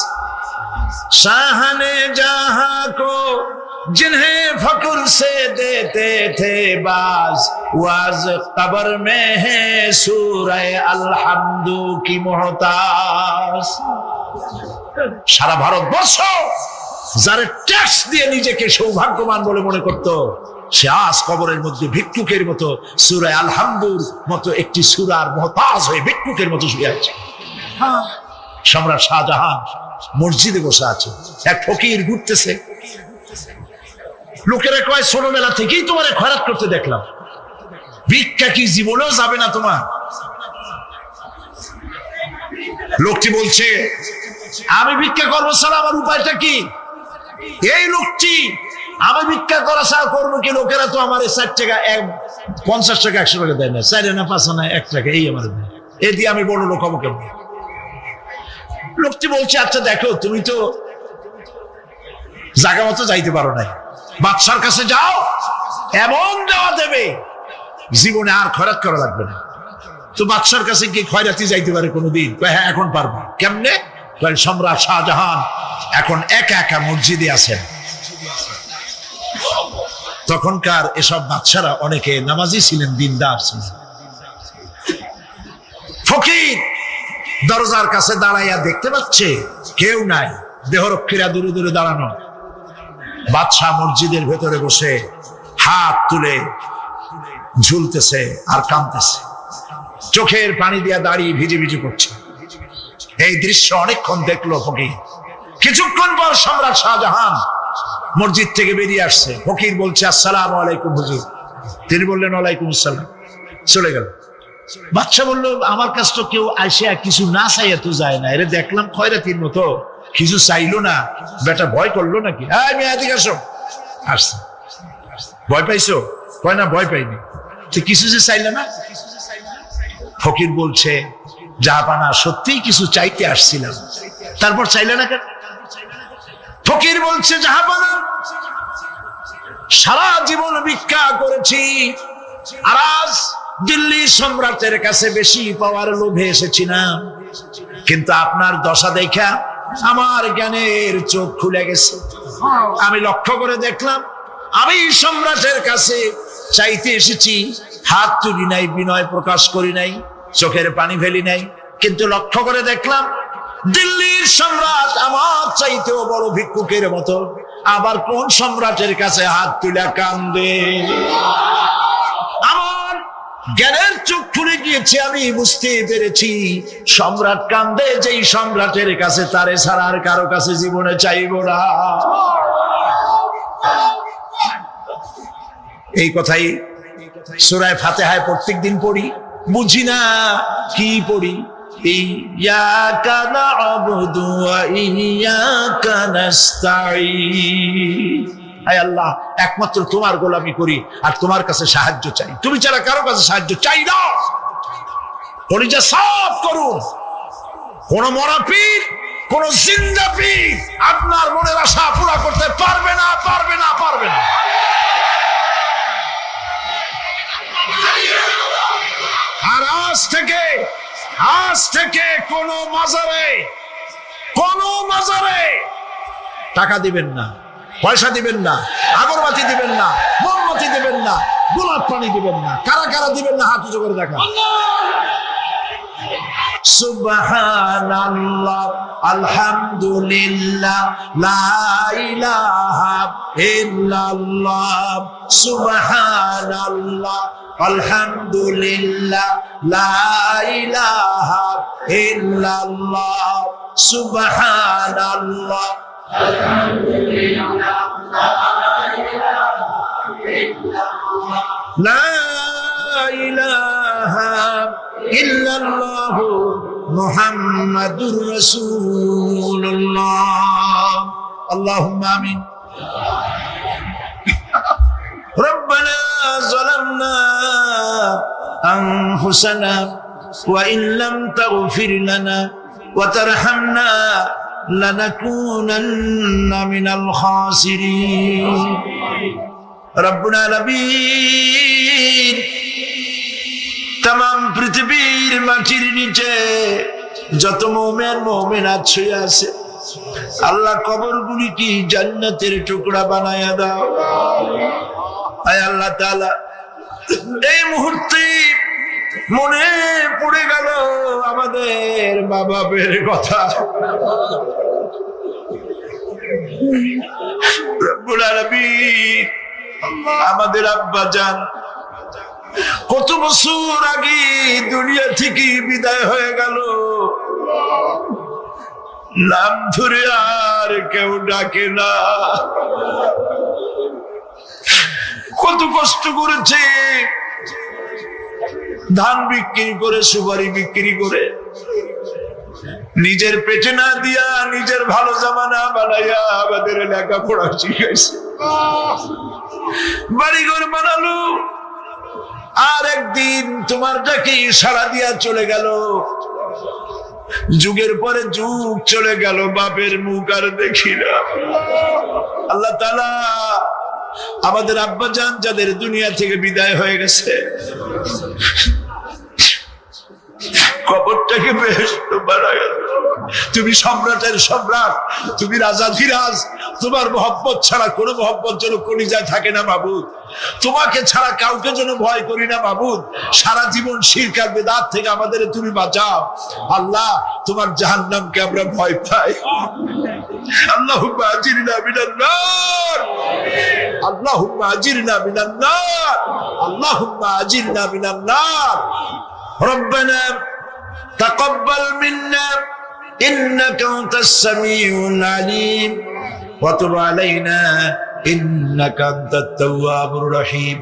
शाहने जहां को जिन्हें फकर से देते थे बाज, वाज कब्र में है सूरह अलहम्दु की मोहताज। সারা ভারতবর্ষ যারা ট্যাক্স দিয়ে নিজেকে সৌভাগ্যবান বলে মনে করত, সে আজ কবরের মধ্যে ভিক্ষুকের মতো সূরা আল-হামদুর মতো একটি সূরার মুহতাজ হয়ে ভিক্ষুকের মতো শুয়ে আছে। সম্রাট শাহজাহান মসজিদে বসে আছে, এক ফকির ঘুরতেছে। লোকেরা কয় ছোটবেলা থেকেই তোমার খয়রাত করতে দেখলাম, ভিক্ষা কি জীবনেও যাবে না তোমার? লোকটি বলছে, আমি ভিক্ষা করবো ছাড়া আমার উপায়টা কি? এই লোকটি আমি ভিক্ষা করা ছাড়া করবো কি? লোকেরা তো আমার 60 টাকা 50 টাকা 100 টাকা দেয় না, 4 আনা 5 আনা 1 টাকা এই আমার দেয়, এ দিয়ে আমি বড় লোক হবো কেমন? লোকটি বলছে, আচ্ছা দেখো তুমি তো জায়গা মতো যাইতে পারো নাই, বাদশার কাছে যাও, এমন দেওয়া দেবে জীবনে আর খয়রাত করা লাগবে না। তো বাদশার কাছে কি খয়রাতি যাইতে পারে কোনোদিন? হ্যাঁ এখন পারবো। কেমনে? সম্রাট শাহজাহান এখন একা একা মসজিদে আছেন। তখনকার এসব বাদশারা অনেকে নামাজি ছিলেন, দিনদার ছিলেন। ফকির দরজার কাছে দাঁড়াইয়া দেখতে পাচ্ছে কেউ নাই, দেহরক্ষীরা দূরে দূরে দাঁড়ানো। বাদশাহ মসজিদের ভেতরে বসে হাত তুলে ঝুলতেছে আর কাঁদতেছে, চোখের পানি দিয়া দাঁড়িয়ে ভিজে ভিজে করছে। এই দৃশ্য অনেকক্ষণ দেখলো ফকির। কিছুক্ষণ পর সম্রাট শাহজাহান মসজিদ থেকে বেরিয়ে আসছে। ফকির বলছে, আসসালামু আলাইকুম হুজুর। তিনি বললেন, ওয়ালাইকুম আসসালাম। চলে গেল। বাদশা বললো, আমার কাছে তো কেউ আসে কিছু না চাইয়া তো যায় না, এরা দেখলাম খয়রাতির মতো কিছু চাইলো না, বেটা ভয় করলো নাকি? আমি এদিকে আসো। আসছে। ভয় পাইছো? কয় না ভয় পাইনি। তো কিছু যে চাইলে না? ফকির বলছে, জাহাপানা সত্যিই কিছু চাইতে আসছিলাম, তারপর চাইলে না কেন? ফকির বলছে, জাহাপানা সারা জীবন ভিক্ষা করেছি, আর আজ দিল্লির সম্রাটের কাছে বেশি পাওয়ার লোভে এসেছি না, কিন্তু আপনার দশা দেখা আমার জ্ঞানের চোখ খুলে গেছে। আমি লক্ষ্য করে দেখলাম, আমি সম্রাটের কাছে চাইতে এসেছি, হাত তুলি নাই, বিনয় প্রকাশ করি নাই, চোখের পানি ফেলি নাই, কিন্তু লক্ষ্য করে দেখলাম দিল্লির সম্রাট আমার চাইতেও বড় ভিক্ষুকের মতো। আবার কোন সম্রাটের কাছে হাত তুলে কান্দে? আমার জ্ঞানের চোখ খুলে গিয়েছে, আমি বুঝতে পেরেছি সম্রাট কান্দে যেই সম্রাটের কাছে, তারে ছাড়া আর কারো কাছে জীবনে চাইব না। এই কথাই সূরা ফাতিহায় প্রত্যেকদিন পড়ি, বুঝি না কি পড়ি। ইয়াকা না'বুদু ওয়া ইয়াকা নাস্তাঈন। আয় আল্লাহ, একমাত্র তোমার গোলামি করি আর তোমার কাছে সাহায্য চাই, তুমি ছাড়া কারো কাছে সাহায্য চাই না। কলিজা সাফ করুন। কোন মরা পীর, কোন জিন্দা পীর আপনার মনের আশা পুরা করতে পারবে না, পারবে না, পারবে না। আর আজ থেকে কোন মাজারে টাকা দিবেন না, পয়সা দিবেন না, আগরবাতি দিবেন না, মোমবাতি দিবেন না, গোলাপ পানি দিবেন না। কারা কারা দিবেন না হাত উঁচু করে দেখা। সুবহানাল্লাহ, আলহামদুলিল্লাহ, লা ইলাহা ইল্লাল্লাহ, সুবহানাল্লাহ, আলহামদুলিল্লাহ, লা ইলাহা ইল্লাল্লাহ, সুবহানাল্লাহ, আলহামদুলিল্লাহ, লা ইলাহা ইল্লাল্লাহ, মুহাম্মাদুর রাসূলুল্লাহ। আল্লাহুম্মা আমিন। ربنا ظلمنا أنفسنا وإن لم تغفر لنا وترحمنا لنكونن من الخاسرين رب العالمين तमाम পৃথিবীর মাটির নিচে যত মুমিন মুমিনাত শুয়ে আছে আল্লাহ কবরগুলি কি জান্নাতের টুকরা বানায়া দাও। আয় আল্লাহ তাআলা, এই মুহূর্তে মনে পড়ে গেল আমাদের মা বাবার কথা। রব্বুল আলামিন, আমাদের আব্বা জান কত বছর আগে দুনিয়া থেকে বিদায় হয়ে গেল, নাম ধরে আর কেউ ডাকে না। কত কষ্ট করেছে, ধান বিক্রি করে, সুপারি বিক্রি করে, নিজের পেটে না দিয়া নিজের ভালো জামা না বানাইয়া আমাদের লেখাপড়া শিখাইছে, বাড়িঘর বানালো। আর একদিন তোমার ডাকে সাড়া দিয়া চলে গেল। যুগের পরে যুগ চলে গেল, বাপের মুখ আর দেখি না। আল্লাহ তাআলা আমাদের আব্বা জান যাদের দুনিয়া থেকে বিদায় হয়ে গেছে, কবরটাকে বেহেশত বানায় দাও। তুমি সম্রাটের সম্রাট, তুমি রাজাধিরাজ, তোমার মহব্বত ছাড়া কোনো মহব্বত যেন কলিজায় থাকে না মাবুদ। তোমাকে ছাড়া কাউকে যেন ভয় করি না মাবুদ। সারা জীবন শিরক আর বিদআত থেকে আমাদের তুমি বাঁচাও আল্লাহ। তোমার জাহান্নামকে আমরা ভয় পাই। আল্লাহুম্মা আজিরনা মিনান নার, আল্লাহুম্মা আজিরনা মিনান নার, আল্লাহুম্মা আজিরনা মিনান নার। রব্বানা তাকাব্বাল মিন্না ইন্নাকা আনতাস সামিউল আলিম ওয়া তুব আলাইনা ইন্নাকা আনতাত তাওয়াবুর রহিম।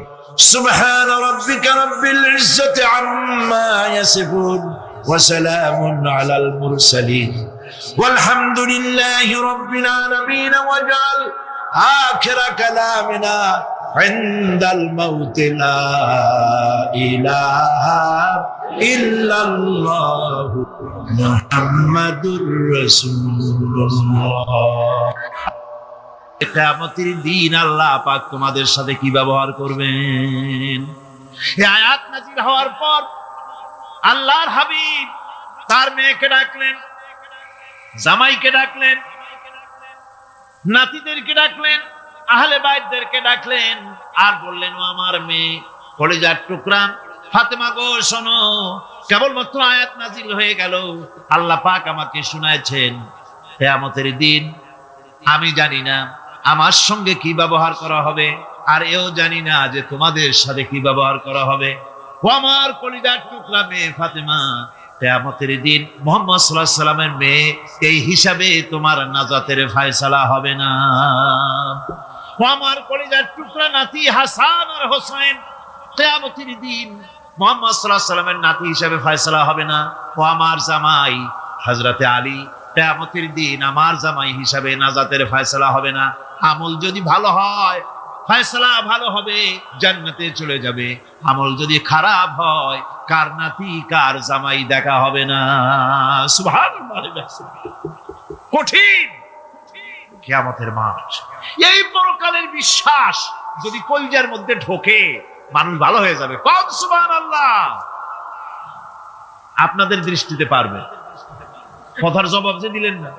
সুবহান রাব্বিকা রাব্বিল ইজ্জাতি আম্মা يصفون وسلام على المرسلين والحمد لله رب العالمين واجعل آخر كلامنا عند الموت لا إله إلا الله محمد رسول الله। কিয়ামতের দিন আল্লাহ পাক তোমাদের সাথে কি ব্যবহার করবেন? এই আয়াত নাযিল হওয়ার পর আল্লাহর হাবিব তার মেয়েকে ডাকলেন, জামাইকে ডাকলেন, নাতিদেরকে ডাকলেন, আহলে বাইতদেরকে ডাকলেন, আর বললেন, ও আমার মেয়ে কলিজার টুকরা ফাতেমা গো শোনো, কেবলমাত্র আয়াত নাযিল হয়ে গেল, আল্লাহ পাক আমাকে শুনাইছেন কিয়ামতের দিন আমি জানি না আমার সঙ্গে কি ব্যবহার করা হবে, আর এও জানি না যে তোমাদের সাথে কি ব্যবহার করা হবে। ও আমার কলিজার টুকরা মেয়ে ফাতেমা, কিয়ামতের দিন মুহাম্মদ সাল্লাল্লাহু আলাইহি সাল্লামের মেয়ে এই হিসাবে তোমার নাজাতের ফয়সালা হবে না। ও আমার কলিজার টুকরা নাতি হাসান আর হোসেন, কিয়ামতের দিন মুহাম্মদ সাল্লাল্লাহু আলাইহি সাল্লামের নাতি হিসাবে ফয়সালা হবে না। ও আমার জামাই হযরতে আলী, কিয়ামতের দিন আমার জামাই হিসাবে নাজাতের ফয়সালা হবে না। আমল যদি ভালো হয় ফয়সালা ভালো হবে, জান্নাতে চলে যাবে। আমল যদি খারাপ হয় কার নাতি কার জামাই দেখা হবে না। সুবহানাল্লাহ। কঠিন কিয়ামতের মাঠ। এই পরকালের বিশ্বাস যদি কলিজার মধ্যে ঢোকে মানুষ ভালো হয়ে যাবে। কোন সুবহানাল্লাহ। আপনাদের দৃষ্টিতে পারবে। কথার জবাব যে দিলেন না।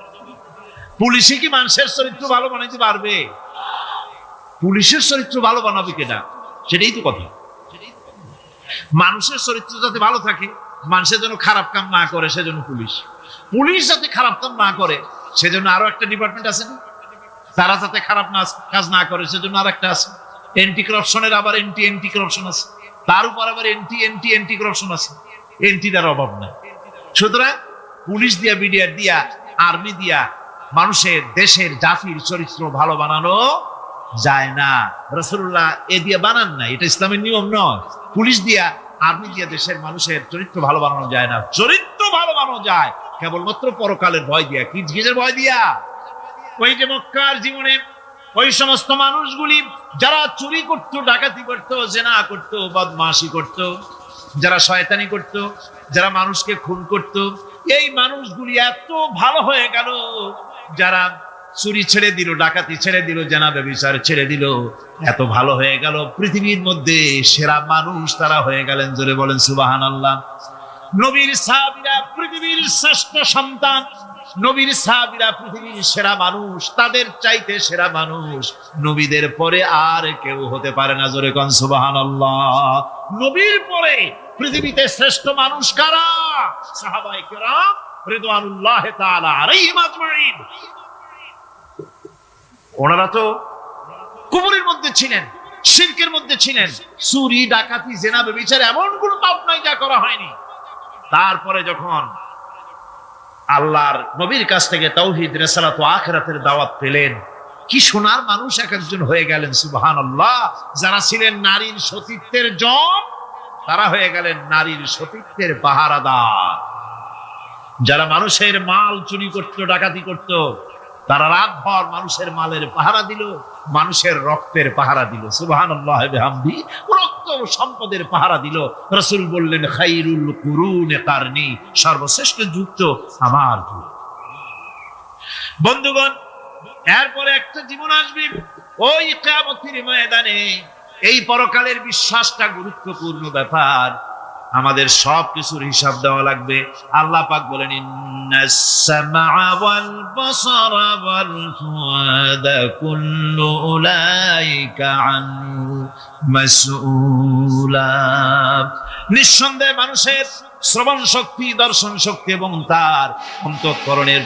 পুলিশে কি মানুষের চরিত্র ভালো বানাইতে পারবে? পুলিশের চরিত্র ভালো বানাবে কেনা, সেটাই তো কথা। মানুষের চরিত্র যাতে ভালো থাকে, মানুষের জন্য খারাপ কাম না করে সেজন্য পুলিশ। পুলিশ যাতে খারাপ কাম না করে সেজন্য আরো একটা ডিপার্টমেন্ট আছে না, তারা যাতে খারাপ কাজ না করে সেজন্য আর একটা আছে। এন্টি করাপশনের আবার এন্টি করাপশন আছে, তার উপর আবার এন্টি করাপশন আছে। এন্টিটার অভাব নাই। সুতরাং পুলিশ দিয়া, বিডিআর দিয়া, আর্মি দিয়া মানুষের, দেশের, জাতির চরিত্র ভালো বানানো যায় না। রাসূলুল্লাহ এ দিয়ে বানান না, এটা ইসলামের নিয়ম নয়। পুলিশ দিয়া, আর্মি দিয়া দেশের মানুষের চরিত্র ভালো বানানো যায় না। চরিত্র ভালো বানানো যায় কেবলমাত্র পরকালের ভয় দিয়া। কি কিসের ভয় দিয়া? ওই যে মক্কার জীবনে ওই সমস্ত মানুষগুলি যারা চুরি করত, ডাকাতি করত, জেনা করত, বদমাশি করত, যারা শয়তানি করত, যারা মানুষকে খুন করত, এই মানুষগুলি এত ভালো হয়ে গেল, যারা চুরি ছেড়ে দিল, ডাকাতি ছেড়ে দিল, জেনা ব্যভিচার ছেড়ে দিল, এত ভালো হয়ে গেল, পৃথিবীর মধ্যে সেরা মানুষ তারা হয়ে গেলেন। জোরে বলেন সুবহানাল্লাহ। নবীর সাহাবীরা পৃথিবীর শ্রেষ্ঠ সন্তান, নবীর সাহাবীরা পৃথিবীর সেরা মানুষ, তাদের চাইতে সেরা মানুষ নবীদের পরে আর কেউ হতে পারে না। জোরে কোন সুবহানাল্লাহ। নবীর পরে পৃথিবীতে শ্রেষ্ঠ মানুষ কারা? সাহাবায়ে কেরাম রিদওয়ানুল্লাহি তাআলা আলাইহিম আজমাইন। ওনারা তো কুফরের মধ্যে ছিলেন, শিরকের মধ্যে ছিলেন, চুরি, ডাকাতি, জেনা, ব্যভিচার এমন কোনো পাপ নাই যা করা হয়নি। তারপরে যখন আল্লাহর নবীর কাছ থেকে তাওহীদ, রিসালাত ও আখিরাতের দাওয়াত পেলেন, কি সোনার মানুষ এক একজন হয়ে গেলেন। সুবহানাল্লাহ। যারা ছিলেন নারীর সতীত্বের জম, তারা হয়ে গেলেন নারীর সতীত্বের পাহারাদার। যারা মানুষের মাল চুরি করত, ডাকাতি করত, তারা রাতভর মানুষের মালের পাহারা দিল, মানুষের রক্তের পাহারা দিল। সুবহানাল্লাহ বিহামদি। রক্ত সম্পদের পাহারা দিল। রাসূল বললেন, খায়রুল কুরুনে কারনি, সর্বশ্রেষ্ঠ যুগ তো আমার যুগ। বন্ধুগণ, এরপরে একটা জীবন আসবে ওই কিয়ামতের ময়দানে। এই পরকালের বিশ্বাসটা গুরুত্বপূর্ণ ব্যাপার। আমাদের সবকিছুর হিসাব দেওয়া লাগবে। আল্লাহ পাক বলেন, ইন্নাস সামআ ওয়াল বাসারা ওয়াল ফুআদা কুল্লু উলাইকা আনহু মাসউলা। নিঃসন্দেহে মানুষের শ্রবণ শক্তি, দর্শন শক্তি এবং তার অন্তঃকরণের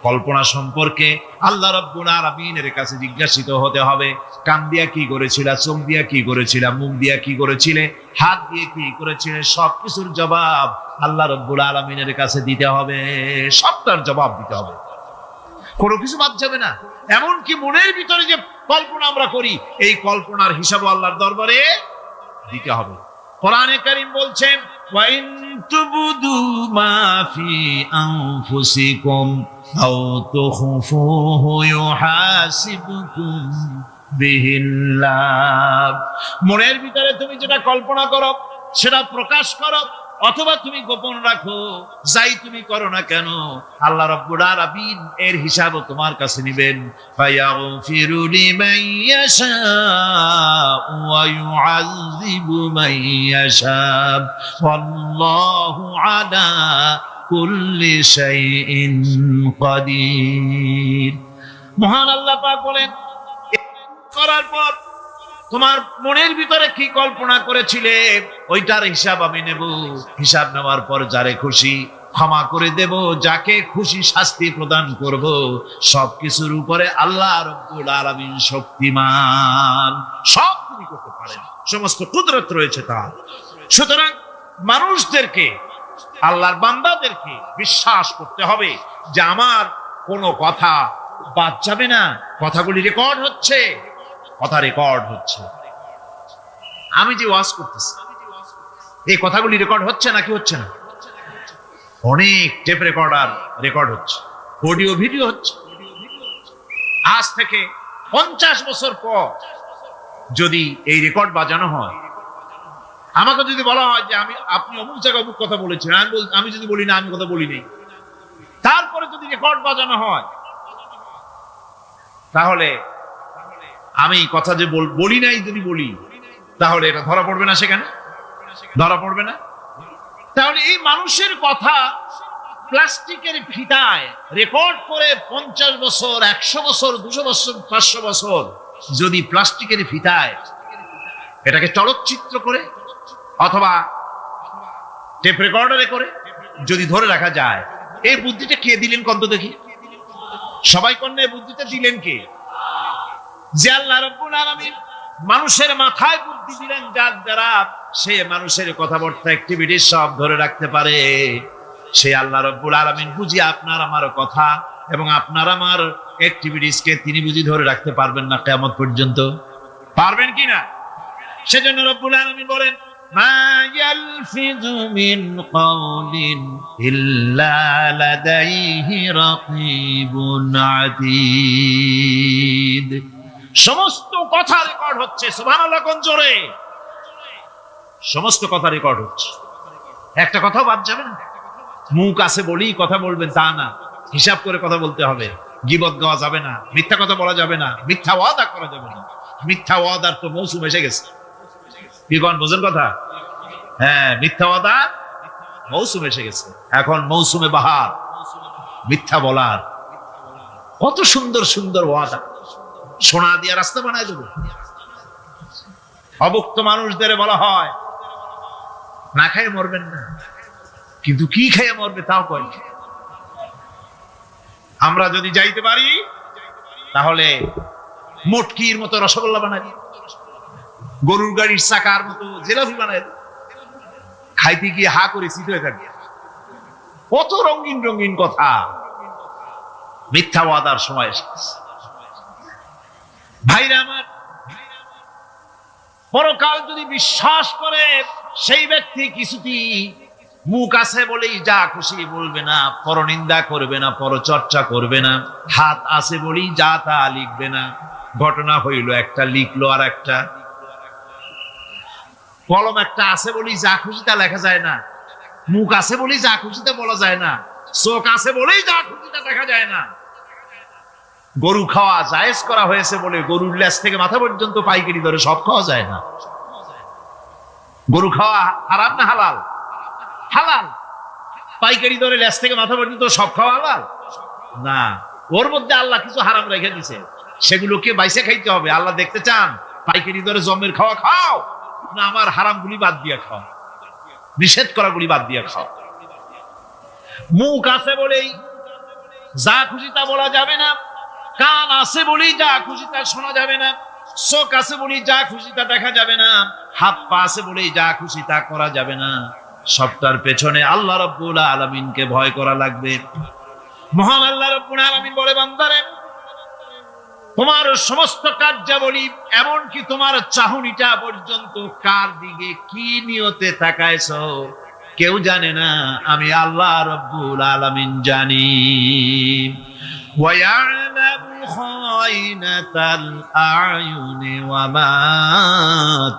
কল্পনা সম্পর্কে আল্লাহ রাব্বুল আলামিনের কাছে জিজ্ঞাসিত হতে হবে। কান দিয়া কি করেছিলা, চোখ দিয়া কি করেছিলা, মুখ দিয়া কি করেছিলে, হাত দিয়ে কি করেছিলে, সবকিছুর জবাব আল্লাহ রাব্বুল আলামিনের কাছে দিতে হবে। সবটার জবাব দিতে হবে, কোনো কিছু বাদ যাবে না। এমনকি মনের ভিতরে যে কল্পনা আমরা করি, এই কল্পনার হিসাব আল্লাহর দরবারে দিতে হবে। কোরআনে কারীম বলছেন, وَإِن تُبْدُوا مَا فِي أَنفُسِكُمْ أَوْ تُخْفُوهُ يُحَاسِبْكُم بِهِ اللَّهُ। মনের ভিতরে তুমি যেটা কল্পনা করো সেটা প্রকাশ করো, অথবা তুমি গোপন রাখো, যাই তুমি করো না কেন আল্লাহ রাব্বুল আলামিন এর হিসাবও তোমার কাছে নেবেন। ফায়াগফিরু লিমান ইয়াশাউ ওয়া ইউআযযিবু মান ইয়াশাউ ওয়াল্লাহু আলা কুল্লি শাইইন কাদির। মহান আল্লাহ পাক বলেন, করার পর তোমার মনের ভিতরে কি কল্পনা করেছিলে ওইটার হিসাব আমি নেব। হিসাব নেওয়ার পর যারে খুশি ক্ষমা করে দেব, যাকে খুশি শাস্তি প্রদান করব। সবকিছুর উপরে আল্লাহ রাব্বুল আলামিন শক্তিমান, সব তিনি করতে পারেন, সমস্ত কুদরত রয়েছে তার। সুতরাং মানুষদেরকে, আল্লাহর বান্দাদেরকে বিশ্বাস করতে হবে যে আমার কোনো কথা বাদ যাবে না। কথাগুলি রেকর্ড হচ্ছে, কথা রেকর্ড হচ্ছে। আমি যে ওয়াজ করতেছি এই কথাগুলি রেকর্ড হচ্ছে নাকি হচ্ছে না? অনেক টেপ রেকর্ডার রেকর্ড হচ্ছে, অডিও ভিডিও হচ্ছে। আজ থেকে 50 বছর পর যদি এই রেকর্ড বাজানো হয়, আমাকে যদি বলা হয় যে আপনি অমুক জায়গায় অমুক কথা বলেছেন, আমি যদি বলি না আমি কথা বলি নাই, তারপরে যদি রেকর্ড বাজানো হয়, তাহলে আমি কথা যে বলি নাই যদি বলি, তাহলে এটা ধরা পড়বে না? সেখানে ধরা পড়বে না? তাহলে এই মানুষের কথা প্লাস্টিকের ফিতায় রেকর্ড করে 50 বছর, 100 বছর, 200 বছর, 500 বছর যদি প্লাস্টিকের ফিতায় এটাকে চলচ্চিত্র করে অথবা টেপ রেকর্ডারে করে যদি ধরে রাখা যায়, এই বুদ্ধিটা কে দিলেন কত দেখি? সবাই কন্যা বুদ্ধিটা দিলেন কে? যে আল্লাহ রাব্বুল আলামিন মানুষের মাথায় বুদ্ধি দিলেন, যার দ্বারা সে মানুষের কথাবার্তা অ্যাক্টিভিটি সব ধরে রাখতে পারে। সে আল্লাহ রাব্বুল আলামিন বুঝি আপনার আমার কথা এবং আপনার আমার অ্যাক্টিভিটিস কে তিনি বুঝি ধরে রাখতে পারবেন না কিয়ামত পর্যন্ত? পারবেন কিনা? সেজন্য রাব্বুল আলামিন বলেন, মা ইয়ালফিযু মিন কাওলিন ইল্লা লাদাইহি রাকীবুন আতীদ। সমস্ত কথা রেকর্ড হচ্ছে। সুবহানাল্লাহ কোন জোরে! সমস্ত কথা রেকর্ড হচ্ছে, একটা কথা বাদ যাবে না। মুখ আছে বলেই কথা বলবেন তা না, হিসাব করে কথা বলতে হবে। গীবত গাওয়া যাবে না, মিথ্যা কথা বলা যাবে না, মিথ্যা ওয়াদা করা যাবে না। মিথ্যা ওয়াদার তো মৌসুম এসে গেছে। কি কোন বোঝেন কথা? হ্যাঁ, মিথ্যা ওয়াদা মৌসুম এসে গেছে। এখন মৌসুমে বাহার, মিথ্যা বলার। কত সুন্দর সুন্দর ওয়াদা, সোনা দিয়া রাস্তা বানায় দেবো। অভুক্ত মানুষদের বলা হয় না খেয়ে মরবেন না, কিন্তু কি খেয়ে মরবে তাও কয়। আমরা যদি যাইতে পারি তাহলে মটকির মতো রসগোল্লা বানাই, গরুর গাড়ির চাকার মতো জিলাপি বানাই, খাইতে গিয়ে হা করে চিত হয়ে থাকবে। কত রঙিন রঙিন কথা। মিথ্যা ওয়াদার সময় এসেছে। ভাইরা আমার, পরকাল যদি বিশ্বাস করে সেই ব্যক্তি কিছুতেই মুখ আছে বলেই যা খুশি বলবে না, পরনিন্দা করবে না, পরচর্চা করবে না, হাত আছে বলেই যা তা লিখবে না। ঘটনা হইল একটা, লিখলো আর একটা। কলম একটা আছে বলেই যা খুশি তা লেখা যায় না, মুখ আছে বলেই যা খুশি তা বলা যায় না, চোখ আছে বলেই যা খুশি তা দেখা যায় না। গরু খাওয়া জায়েজ করা হয়েছে বলে গরুর লেজ থেকে মাথা পর্যন্ত পাইকারি দরে সব খাওয়া যায় না। গরু খাওয়া হারাম না হালাল? হালাল। পাইকারি দরে লেজ থেকে মাথা পর্যন্ত সব খাওয়া হালাল না। ওর মধ্যে আল্লাহ কিছু হারাম রেখে দিছে, সেগুলোকে বাইসে খাইতে হবে। আল্লাহ দেখতে চান পাইকারি দরে জমের খাওয়া খাও না আমার হারাম গুলি বাদ দিয়া খাও, নিষেধ করা গুলি বাদ দিয়া খাও। মুখ আছে বলেই যা খুশি তা বলা যাবে না, কান আছে বলেই যা খুশি তা শোনা যাবে না, চোখ আছে বলেই যা খুশি তা দেখা যাবে না, হাত পা আছে বলেই যা খুশি তা করা যাবে না। সবটার পেছনে আল্লাহ রাব্বুল আলামিনকে ভয় করা লাগবে। মহান আল্লাহ রাব্বুল আলামিন বলে, বান্দারে তোমার সমস্ত কার্যাবলী এমনকি তোমার চাহনিটা পর্যন্ত কার দিকে কি নিয়তে তাকায়ছো কেউ জানে না, আমি আল্লাহ রব্বুল আলামিন জানি। وَيَعْلَمُ خَائِنَةَ الْأَعْيُنِ وَمَا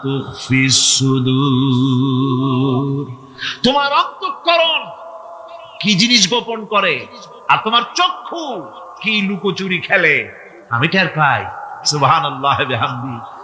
تُخْفِي الصُّدُورُ। তোমার অন্তঃকরণ কি জিনিস গোপন করে, আর তোমার চক্ষু কি লুকোচুরি খেলে, আমি টের পাই। সুবহানাল্লাহ বিহামদি।